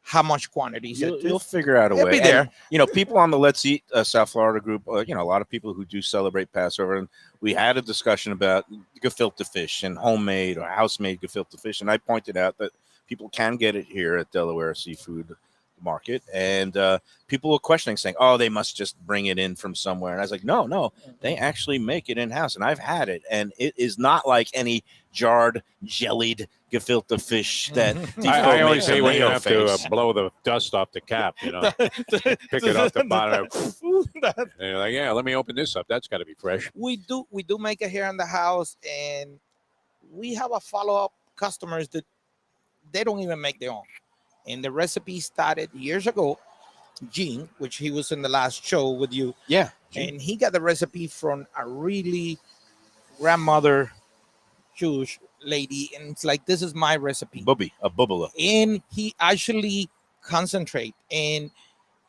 Speaker 5: how much quantities.
Speaker 3: you'll figure out a
Speaker 5: It'll
Speaker 3: way.
Speaker 5: be there.
Speaker 3: And, people on the Let's Eat South Florida group, a lot of people who do celebrate Passover, and we had a discussion about gefilte fish and homemade or house-made gefilte fish, and I pointed out that people can get it here at Delaware Seafood Market, and people were questioning, saying, "Oh, they must just bring it in from somewhere." And I was like, "No, they actually make it in house, and I've had it, and it is not like any jarred, jellied gefilte fish that
Speaker 4: I always
Speaker 3: makes
Speaker 4: say
Speaker 3: a
Speaker 4: when you
Speaker 3: Mayo
Speaker 4: have
Speaker 3: face.
Speaker 4: to blow the dust off the cap, pick it off the bottom. And you're like, yeah, let me open this up. That's got to be fresh.
Speaker 5: We do make it here in the house, and we have a follow-up customers that they don't even make their own. And the recipe started years ago. Gene, which he was in the last show with you,
Speaker 3: Yeah,
Speaker 5: and he got the recipe from a really grandmother Jewish lady, and it's like, this is my recipe.
Speaker 3: a bubula.
Speaker 5: And he actually concentrate, and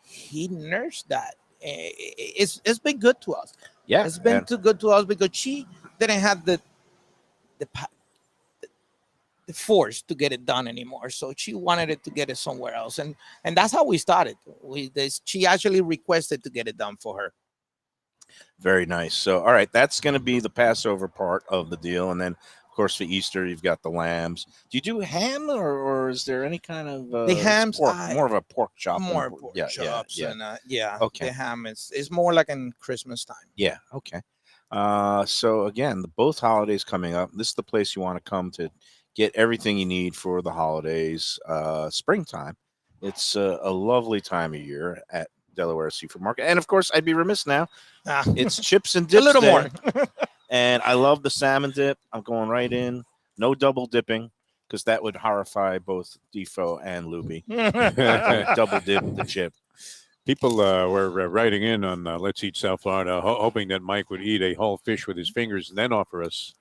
Speaker 5: he nursed that. It's been good to us.
Speaker 3: Yeah,
Speaker 5: It's been too good to us because she didn't have the force to get it done anymore. So she wanted it to get it somewhere else, and that's how we started. She actually requested to get it done for her.
Speaker 3: Very nice. So, all right, that's going to be the Passover part of the deal, and then, of course, for Easter, you've got the lambs. Do you do ham, or is there any kind of
Speaker 5: The hams,
Speaker 3: pork, more of a pork chop?
Speaker 5: More
Speaker 3: than-
Speaker 5: pork
Speaker 3: yeah,
Speaker 5: chops,
Speaker 3: yeah,
Speaker 5: and
Speaker 3: Okay.
Speaker 5: the ham is more like in Christmas time.
Speaker 3: yeah. Okay. So again, both holidays coming up. This is the place you want to come to get everything you need for the holidays. Springtime. It's a lovely time of year at Delaware Seafood Market, and of course, I'd be remiss now. It's chips and
Speaker 5: A
Speaker 3: dips
Speaker 5: little
Speaker 3: day.
Speaker 5: more.
Speaker 3: And I love the salmon dip. I'm going right in. No double dipping, because that would horrify both Defo and Lubie. Double dip the chip.
Speaker 4: People were writing in on Let's Eat South Florida, hoping that Mike would eat a whole fish with his fingers and then offer us.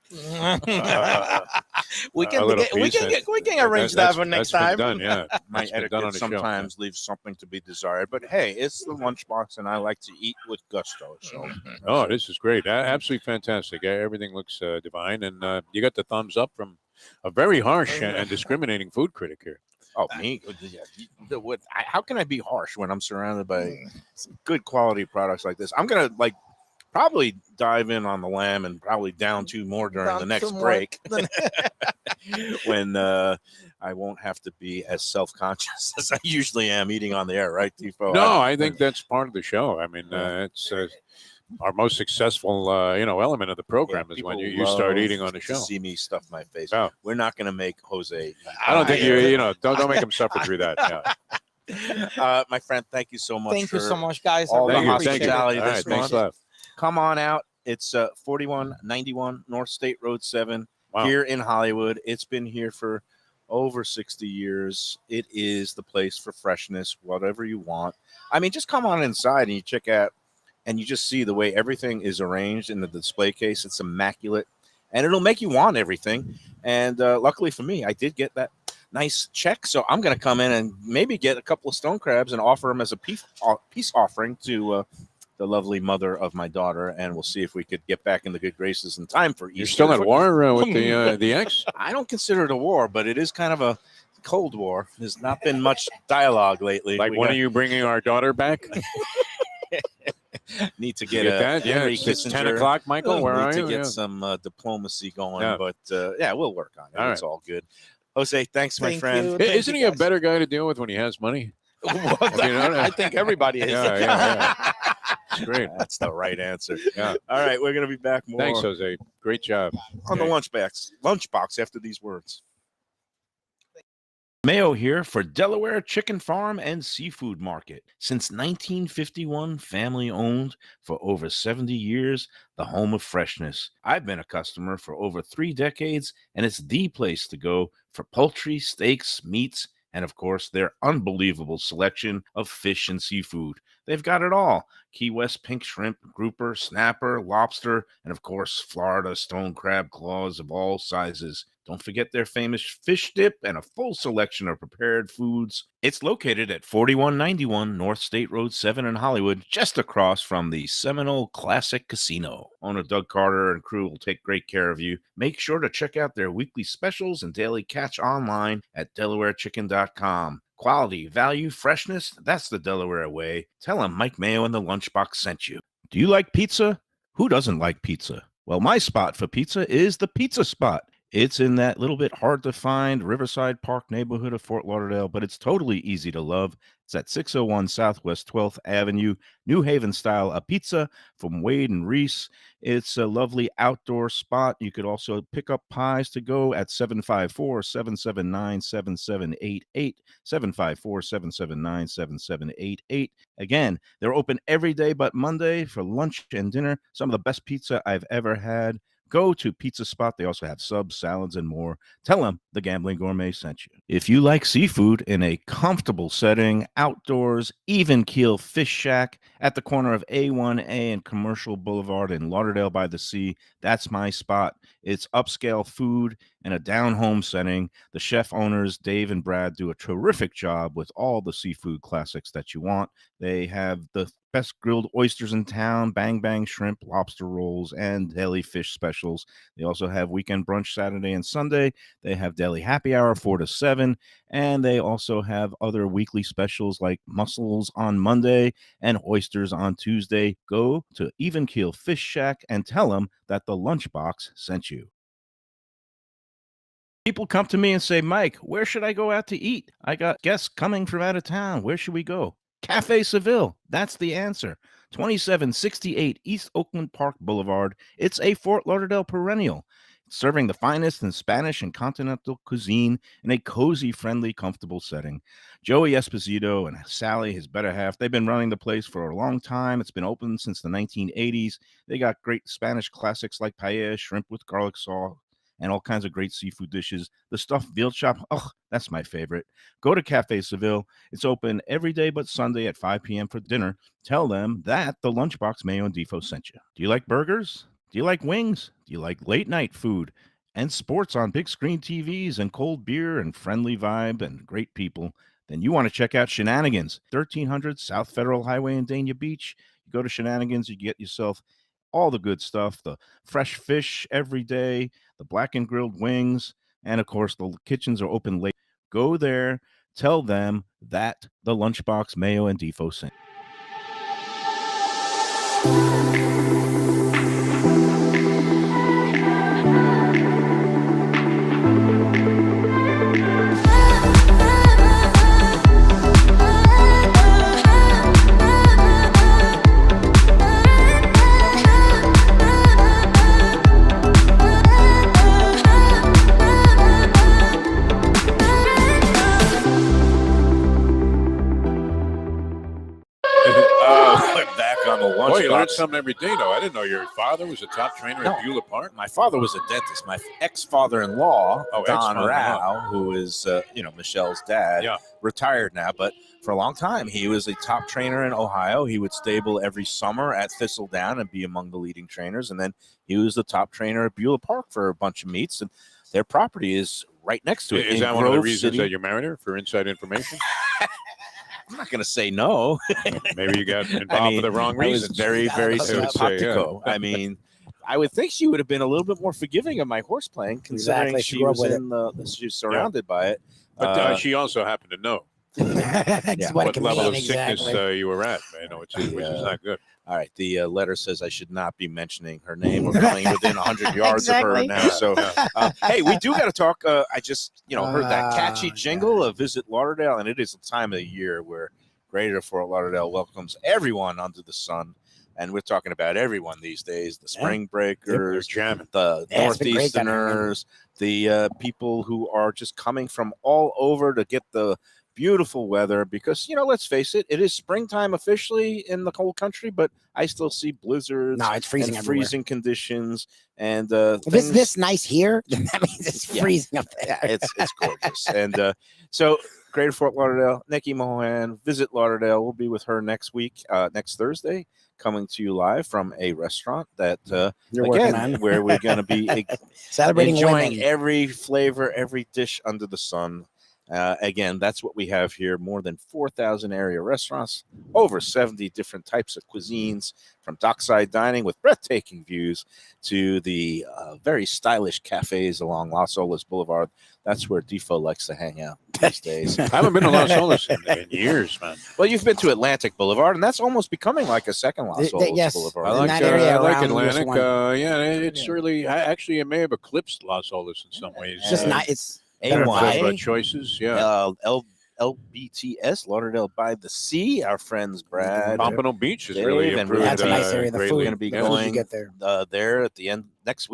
Speaker 5: we can
Speaker 4: a little
Speaker 5: we
Speaker 4: piece.
Speaker 5: can arrange that for next
Speaker 4: that's been
Speaker 5: time.
Speaker 4: done, yeah.
Speaker 3: My
Speaker 4: That's been done on
Speaker 3: etiquette
Speaker 4: the show,
Speaker 3: sometimes leaves something to be desired, but hey, it's the lunchbox, and I like to eat with gusto. So
Speaker 4: Oh, this is great. Absolutely fantastic. Everything looks divine. And you got the thumbs up from a very harsh and discriminating food critic here.
Speaker 3: oh, me? How can I be harsh when I'm surrounded by good quality products like this? I'm gonna probably dive in on the lamb and probably down 2 more during
Speaker 5: Down
Speaker 3: the next
Speaker 5: 2 more.
Speaker 3: break when I won't have to be as self-conscious as I usually am eating on the air, right, Defo?
Speaker 4: No, I think that's part of the show. I mean, it's our most successful, element of the program is when you start eating on the
Speaker 3: to
Speaker 4: show.
Speaker 3: see me stuff my face.
Speaker 4: Yeah.
Speaker 3: We're not going to make Jose.
Speaker 4: I don't think don't make him suffer through that. Yeah.
Speaker 3: My friend, thank you so much.
Speaker 5: Thank you
Speaker 3: for
Speaker 5: so much, guys. I
Speaker 3: all the
Speaker 5: really
Speaker 4: Thank you.
Speaker 5: appreciate
Speaker 3: hospitality
Speaker 5: it.
Speaker 4: All
Speaker 3: this
Speaker 4: right, thanks
Speaker 3: month.
Speaker 4: a lot.
Speaker 3: Come on out. It's 4191 North State Road 7
Speaker 4: Wow.
Speaker 3: here in Hollywood. It's been here for over 60 years. It is the place for freshness, whatever you want. I mean, just come on inside and you check out and you just see the way everything is arranged in the display case. It's immaculate and it'll make you want everything. And luckily for me, I did get that nice check. So I'm going to come in and maybe get a couple of stone crabs and offer them as a peace offering to the lovely mother of my daughter, and we'll see if we could get back in the good graces in time for Easter.
Speaker 4: You're still at war with the ex?
Speaker 3: I don't consider it a war, but it is kind of a Cold War. There's not been much dialogue lately.
Speaker 4: Like, when are you bringing our daughter back?
Speaker 3: Need to get
Speaker 4: that? Yeah,
Speaker 3: Henry
Speaker 4: it's 10
Speaker 3: Kissinger.
Speaker 4: o'clock, Michael. Where are
Speaker 3: Need
Speaker 4: you?
Speaker 3: to get
Speaker 4: Yeah.
Speaker 3: some diplomacy going,
Speaker 4: Yeah.
Speaker 3: but we'll work on it.
Speaker 4: All
Speaker 3: It's all good. Jose, thanks, my
Speaker 5: Thank
Speaker 3: friend.
Speaker 5: you.
Speaker 4: Hey, isn't
Speaker 5: you,
Speaker 4: he a
Speaker 5: guys.
Speaker 4: better guy to deal with when he has money?
Speaker 3: I think everybody is.
Speaker 4: Yeah. It's great.
Speaker 3: That's the right answer.
Speaker 4: Yeah.
Speaker 3: All right, we're gonna be back more
Speaker 4: Thanks, Jose. Great job.
Speaker 3: on the lunchbox after these words. Mayo here for Delaware Chicken Farm and Seafood Market. Since 1951, family owned for over 70 years, the home of freshness. I've been a customer for over 3 decades, and it's the place to go for poultry, steaks, meats, and of course, their unbelievable selection of fish and seafood. They've got it all. Key West pink shrimp, grouper, snapper, lobster, and of course, Florida stone crab claws of all sizes. Don't forget their famous fish dip and a full selection of prepared foods. It's located at 4191 North State Road 7 in Hollywood, just across from the Seminole Classic Casino. Owner Doug Carter and crew will take great care of you. Make sure to check out their weekly specials and daily catch online at DelawareChicken.com. Quality, value, freshness, that's the Delaware way. Tell them Mike Mayo and the Lunchbox sent you. Do you like pizza? Who doesn't like pizza? Well, my spot for pizza is the Pizza Spot. It's in that little bit hard to find Riverside Park neighborhood of Fort Lauderdale, but it's totally easy to love. It's at 601 Southwest 12th Avenue, New Haven style, a pizza from Wade and Reese. It's a lovely outdoor spot. You could also pick up pies to go at 754-779-7788, 754-779-7788. Again, they're open every day but Monday for lunch and dinner. Some of the best pizza I've ever had. Go to Pizza Spot. They also have subs, salads, and more. Tell them the Gambling Gourmet sent you. If you like seafood in a comfortable setting, outdoors, even keel fish shack at the corner of A1A and Commercial Boulevard in Lauderdale by the Sea, that's my spot. It's upscale food in a down-home setting. The chef owners, Dave and Brad, do a terrific job with all the seafood classics that you want. They have the best grilled oysters in town, bang bang shrimp, lobster rolls, and deli fish specials. They also have weekend brunch Saturday and Sunday. They have deli happy hour 4 to 7, and they also have other weekly specials like mussels on Monday and oysters on Tuesday. Go to Even Keel Fish Shack and tell them that the Lunchbox sent you. People come to me and say, Mike, where should I go out to eat? I got guests coming from out of town. Where should we go? Cafe Seville. That's the answer. 2768 East Oakland Park Boulevard. It's a Fort Lauderdale perennial, serving the finest in Spanish and continental cuisine in a cozy, friendly, comfortable setting. Joey Esposito and Sally, his better half, they've been running the place for a long time. It's been open since the 1980s. They got great Spanish classics like paella, shrimp with garlic sauce, and all kinds of great seafood dishes. The stuffed veal chop, that's my favorite. Go to Cafe Seville. It's open every day but Sunday at 5 p.m. for dinner. Tell them that the Lunchbox Mayo and Defo sent you. Do you like burgers? Do you like wings? Do you like late night food and sports on big screen TVs and cold beer and friendly vibe and great people? Then you want to check out Shenanigans, 1300 South Federal Highway in Dania Beach. You go to Shenanigans, you get yourself all the good stuff, the fresh fish every day, the black and grilled wings, and of course, the kitchens are open late. Go there, tell them that the Lunchbox Mayo and Defo sent.
Speaker 4: you learn
Speaker 3: Lunchbox.
Speaker 4: something every day, though. I didn't know your father was a top trainer at Beulah Park.
Speaker 3: My father was a dentist. My ex-father-in-law,
Speaker 4: Oh,
Speaker 3: Don
Speaker 4: ex-father-in-law.
Speaker 3: Rao, who is Michelle's dad,
Speaker 4: Yeah.
Speaker 3: retired now, but for a long time he was a top trainer in Ohio. He would stable every summer at Thistledown and be among the leading trainers, and then he was the top trainer at Beulah Park for a bunch of meets, and their property is right next to it.
Speaker 4: Is
Speaker 3: in
Speaker 4: that one of the
Speaker 3: Grove
Speaker 4: reasons
Speaker 3: City.
Speaker 4: that you married her, for inside information?
Speaker 3: I'm not going to say no.
Speaker 4: Maybe you got involved for the wrong
Speaker 3: I was
Speaker 4: reasons.
Speaker 3: very, very
Speaker 4: I would say,
Speaker 3: simpatico. I mean, I would think she would have been a little bit more forgiving of my horse playing, considering
Speaker 6: Exactly.
Speaker 3: she
Speaker 6: Grew up
Speaker 3: was
Speaker 6: with
Speaker 3: she was surrounded by it.
Speaker 4: But she also happened to know
Speaker 6: That's
Speaker 3: Yeah.
Speaker 6: what,
Speaker 4: what
Speaker 6: it can
Speaker 4: level
Speaker 6: mean,
Speaker 4: of sickness
Speaker 6: exactly.
Speaker 4: you were at, which is not good.
Speaker 3: All right, the letter says I should not be mentioning her name or coming within 100 yards of her
Speaker 6: Exactly.
Speaker 3: now. So, hey, we do got to talk. I just, heard that catchy
Speaker 6: Oh,
Speaker 3: jingle of Visit Lauderdale, and it is a time of the year where Greater Fort Lauderdale welcomes everyone under the sun. And we're talking about everyone these days, the spring breakers,
Speaker 4: Jamming.
Speaker 3: the
Speaker 6: Yeah, it's been great down here, man.
Speaker 3: Northeasterners, the people who are just coming from all over to get the beautiful weather because, let's face it, it is springtime officially in the whole country, but I still see blizzards
Speaker 6: No, it's freezing
Speaker 3: and
Speaker 6: everywhere.
Speaker 3: freezing conditions. And
Speaker 6: If it's
Speaker 3: things-
Speaker 6: this nice here, then that means it's
Speaker 3: Yeah.
Speaker 6: freezing up there.
Speaker 3: yeah, it's gorgeous. And so Greater Fort Lauderdale, Nikki Mohan, Visit Lauderdale. We'll be with her next week, next Thursday, coming to you live from a restaurant that,
Speaker 6: You're working
Speaker 3: again,
Speaker 6: on.
Speaker 3: where we're going to be
Speaker 6: Celebrating
Speaker 3: enjoying
Speaker 6: women.
Speaker 3: every flavor, every dish under the sun. Again, that's what we have here. More than 4,000 area restaurants, over 70 different types of cuisines, from dockside dining with breathtaking views to the very stylish cafes along Las Olas Boulevard. That's where Defo likes to hang out these days.
Speaker 4: I haven't been to Las Olas in years, man.
Speaker 3: Well, you've been to Atlantic Boulevard, and that's almost becoming like a second Las Olas
Speaker 6: Yes.
Speaker 3: Boulevard.
Speaker 4: I
Speaker 6: In
Speaker 4: like,
Speaker 6: that area
Speaker 4: I like
Speaker 6: around
Speaker 4: Atlantic.
Speaker 6: US1.
Speaker 4: It's really, actually, it may have eclipsed Las Olas in some ways.
Speaker 6: It's just not. It's
Speaker 4: better
Speaker 3: AY,
Speaker 4: choices, yeah.
Speaker 3: LBTS, Lauderdale by the Sea, our friends Brad.
Speaker 4: Pompano Beach is
Speaker 3: Dave,
Speaker 4: really
Speaker 3: and
Speaker 4: improved.
Speaker 6: that's a nice area. The
Speaker 4: greatly.
Speaker 6: food.
Speaker 3: We're gonna be
Speaker 6: the
Speaker 4: Yeah.
Speaker 6: food
Speaker 3: going-
Speaker 6: you get there.
Speaker 3: There at the end next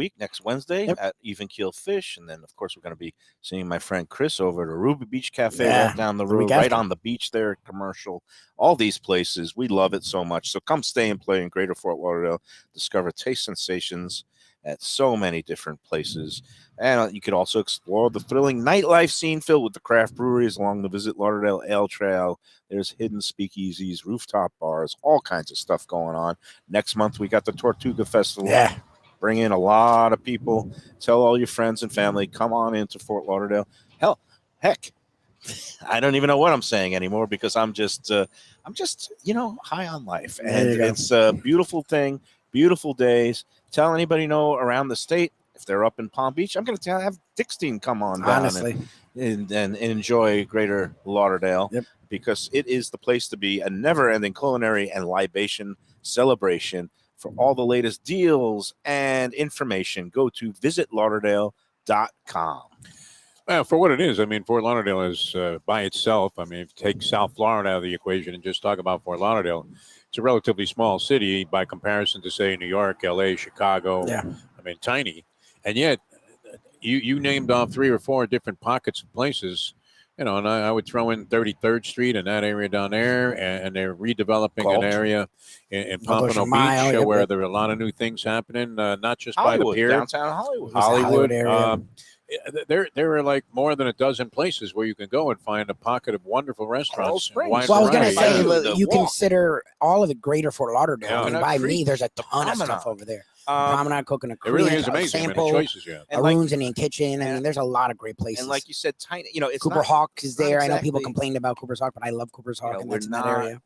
Speaker 3: Wednesday
Speaker 6: Yep.
Speaker 3: at Even Keel Fish, and then of course we're going to be seeing my friend Chris over at Aruba Beach Cafe
Speaker 6: Yeah,
Speaker 3: right down the
Speaker 6: the week
Speaker 3: road, right
Speaker 6: after.
Speaker 3: on the beach there, commercial. All these places, we love it so much. So come stay and play in Greater Fort Lauderdale. Discover taste sensations at so many different places, and you could also explore the thrilling nightlife scene filled with the craft breweries along the Visit Lauderdale Ale Trail. There's hidden speakeasies, rooftop bars, all kinds of stuff going on. Next month we got the Tortuga Festival.
Speaker 6: Yeah.
Speaker 3: Bring in a lot of people. Tell all your friends and family, come on into Fort Lauderdale. Heck, I don't even know what I'm saying anymore because I'm just high on life,
Speaker 6: There
Speaker 3: and
Speaker 6: you go.
Speaker 3: it's a beautiful thing, beautiful days. Tell anybody around the state if they're up in Palm Beach. I'm going to have Dickstein come on down
Speaker 6: Honestly,
Speaker 3: and enjoy Greater Lauderdale
Speaker 6: Yep.
Speaker 3: because it is the place to be. A never-ending culinary and libation celebration. For all the latest deals and information, go to visitlauderdale.com.
Speaker 4: Well, for what it is, I mean, Fort Lauderdale is by itself. I mean, if you take South Florida out of the equation and just talk about Fort Lauderdale, it's a relatively small city by comparison to, say, New York, L.A., Chicago.
Speaker 6: Yeah.
Speaker 4: I mean, tiny. And yet, you named off 3 or 4 different pockets of places, and I would throw in 33rd Street and that area down there, and they're redeveloping
Speaker 3: Gulch.
Speaker 4: an area in
Speaker 6: Gulch
Speaker 4: Pompano
Speaker 6: and Mayo,
Speaker 4: Beach
Speaker 6: yep,
Speaker 4: where
Speaker 6: yep.
Speaker 4: there are a lot of new things happening, not just
Speaker 3: Hollywood,
Speaker 4: by the pier.
Speaker 3: downtown Hollywood.
Speaker 6: Hollywood area.
Speaker 4: There are like more than a dozen places where you can go and find a pocket of wonderful restaurants.
Speaker 3: Springs.
Speaker 4: and wide
Speaker 6: Well, I was going to
Speaker 4: variety.
Speaker 6: say,
Speaker 3: Yeah.
Speaker 6: well,
Speaker 3: The
Speaker 6: you
Speaker 3: walk.
Speaker 6: consider all of the greater Fort Lauderdale.
Speaker 4: Yeah.
Speaker 6: I mean,
Speaker 3: Coconut
Speaker 6: by me,
Speaker 3: Creek,
Speaker 6: there's a
Speaker 3: the
Speaker 6: ton of stuff
Speaker 3: promenade.
Speaker 6: over there.
Speaker 3: Um,
Speaker 6: Promenade, Coconut
Speaker 4: It
Speaker 6: Creek,
Speaker 4: really is amazing. I mean, the
Speaker 6: Sample,
Speaker 4: choices you have.
Speaker 3: and like,
Speaker 6: Arun's Indian Kitchen. I mean, there's a lot of great places.
Speaker 3: and like you said, tiny. It's
Speaker 6: Cooper
Speaker 3: not
Speaker 6: Hawk is
Speaker 3: not
Speaker 6: there. I know people
Speaker 3: exactly-
Speaker 6: complained about Cooper's Hawk, but I love Cooper's Hawk,
Speaker 3: know,
Speaker 6: and
Speaker 3: we're
Speaker 6: that's in that
Speaker 3: not-
Speaker 6: area.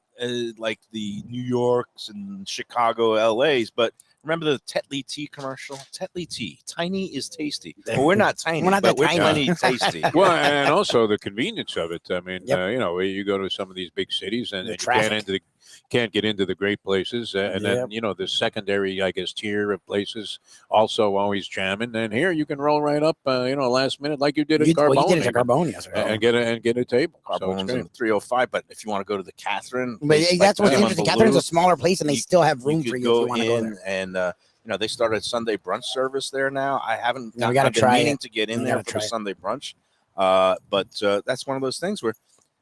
Speaker 3: like the New Yorks and Chicago, LA's, but remember the Tetley tea commercial? Tetley tea, tiny is tasty. Well, we're not tiny,
Speaker 6: We're not
Speaker 3: but
Speaker 6: that
Speaker 3: we're
Speaker 6: tiny.
Speaker 3: plenty tasty.
Speaker 4: Well, and also the convenience of it. I mean,
Speaker 6: Yep.
Speaker 4: you go to some of these big cities and
Speaker 6: The
Speaker 4: you
Speaker 6: traffic.
Speaker 4: can't get into the great places, and then the secondary, I guess, tier of places also always jamming. And here you can roll right up, last minute like you did at
Speaker 6: You
Speaker 4: Carbone,
Speaker 6: did it at Carbone, yes, right?
Speaker 4: and get a table. So it's
Speaker 3: Carbone's
Speaker 4: great.
Speaker 3: in 305, but if you want to go to the Catherine,
Speaker 6: But
Speaker 3: place like
Speaker 6: that's what's
Speaker 3: that on
Speaker 6: interesting. Catherine's a
Speaker 3: Baloo,
Speaker 6: smaller place, and they
Speaker 3: you-
Speaker 6: still have room
Speaker 3: you
Speaker 6: for
Speaker 3: could
Speaker 6: you if you want to go
Speaker 3: in
Speaker 6: there.
Speaker 3: and they started Sunday brunch service there now. I haven't
Speaker 6: Yeah, we gotta
Speaker 3: I've been
Speaker 6: try
Speaker 3: meaning
Speaker 6: it.
Speaker 3: to get in
Speaker 6: We
Speaker 3: there
Speaker 6: gotta
Speaker 3: for the
Speaker 6: try it.
Speaker 3: Sunday brunch. But that's one of those things where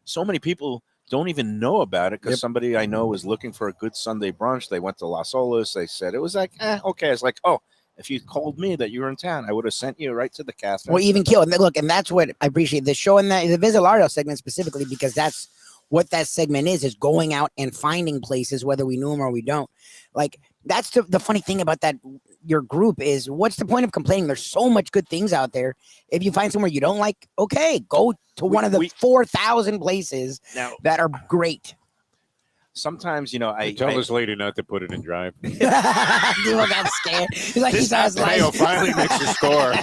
Speaker 3: so many people don't even know about it because somebody I know was looking for a good Sunday brunch. They went to Las Olas. They said it was like, okay. It's like, oh, if you told me that you were in town, I would have sent you right to the cafe.
Speaker 6: Or even kill. And look, and that's what I appreciate the show and the Visilario segment specifically, because that's what that segment is going out and finding places, whether we knew them or we don't. Like, that's the funny thing about that. Your group is, what's the point of complaining? There's so much good things out there. If you find somewhere you don't like, okay, go to one of the 4,000 places
Speaker 3: now
Speaker 6: that are great.
Speaker 3: Sometimes, I
Speaker 4: tell this lady not to put it in drive.
Speaker 6: People got scared. He's like, he saw his
Speaker 4: Mayo
Speaker 6: life.
Speaker 4: finally makes a score.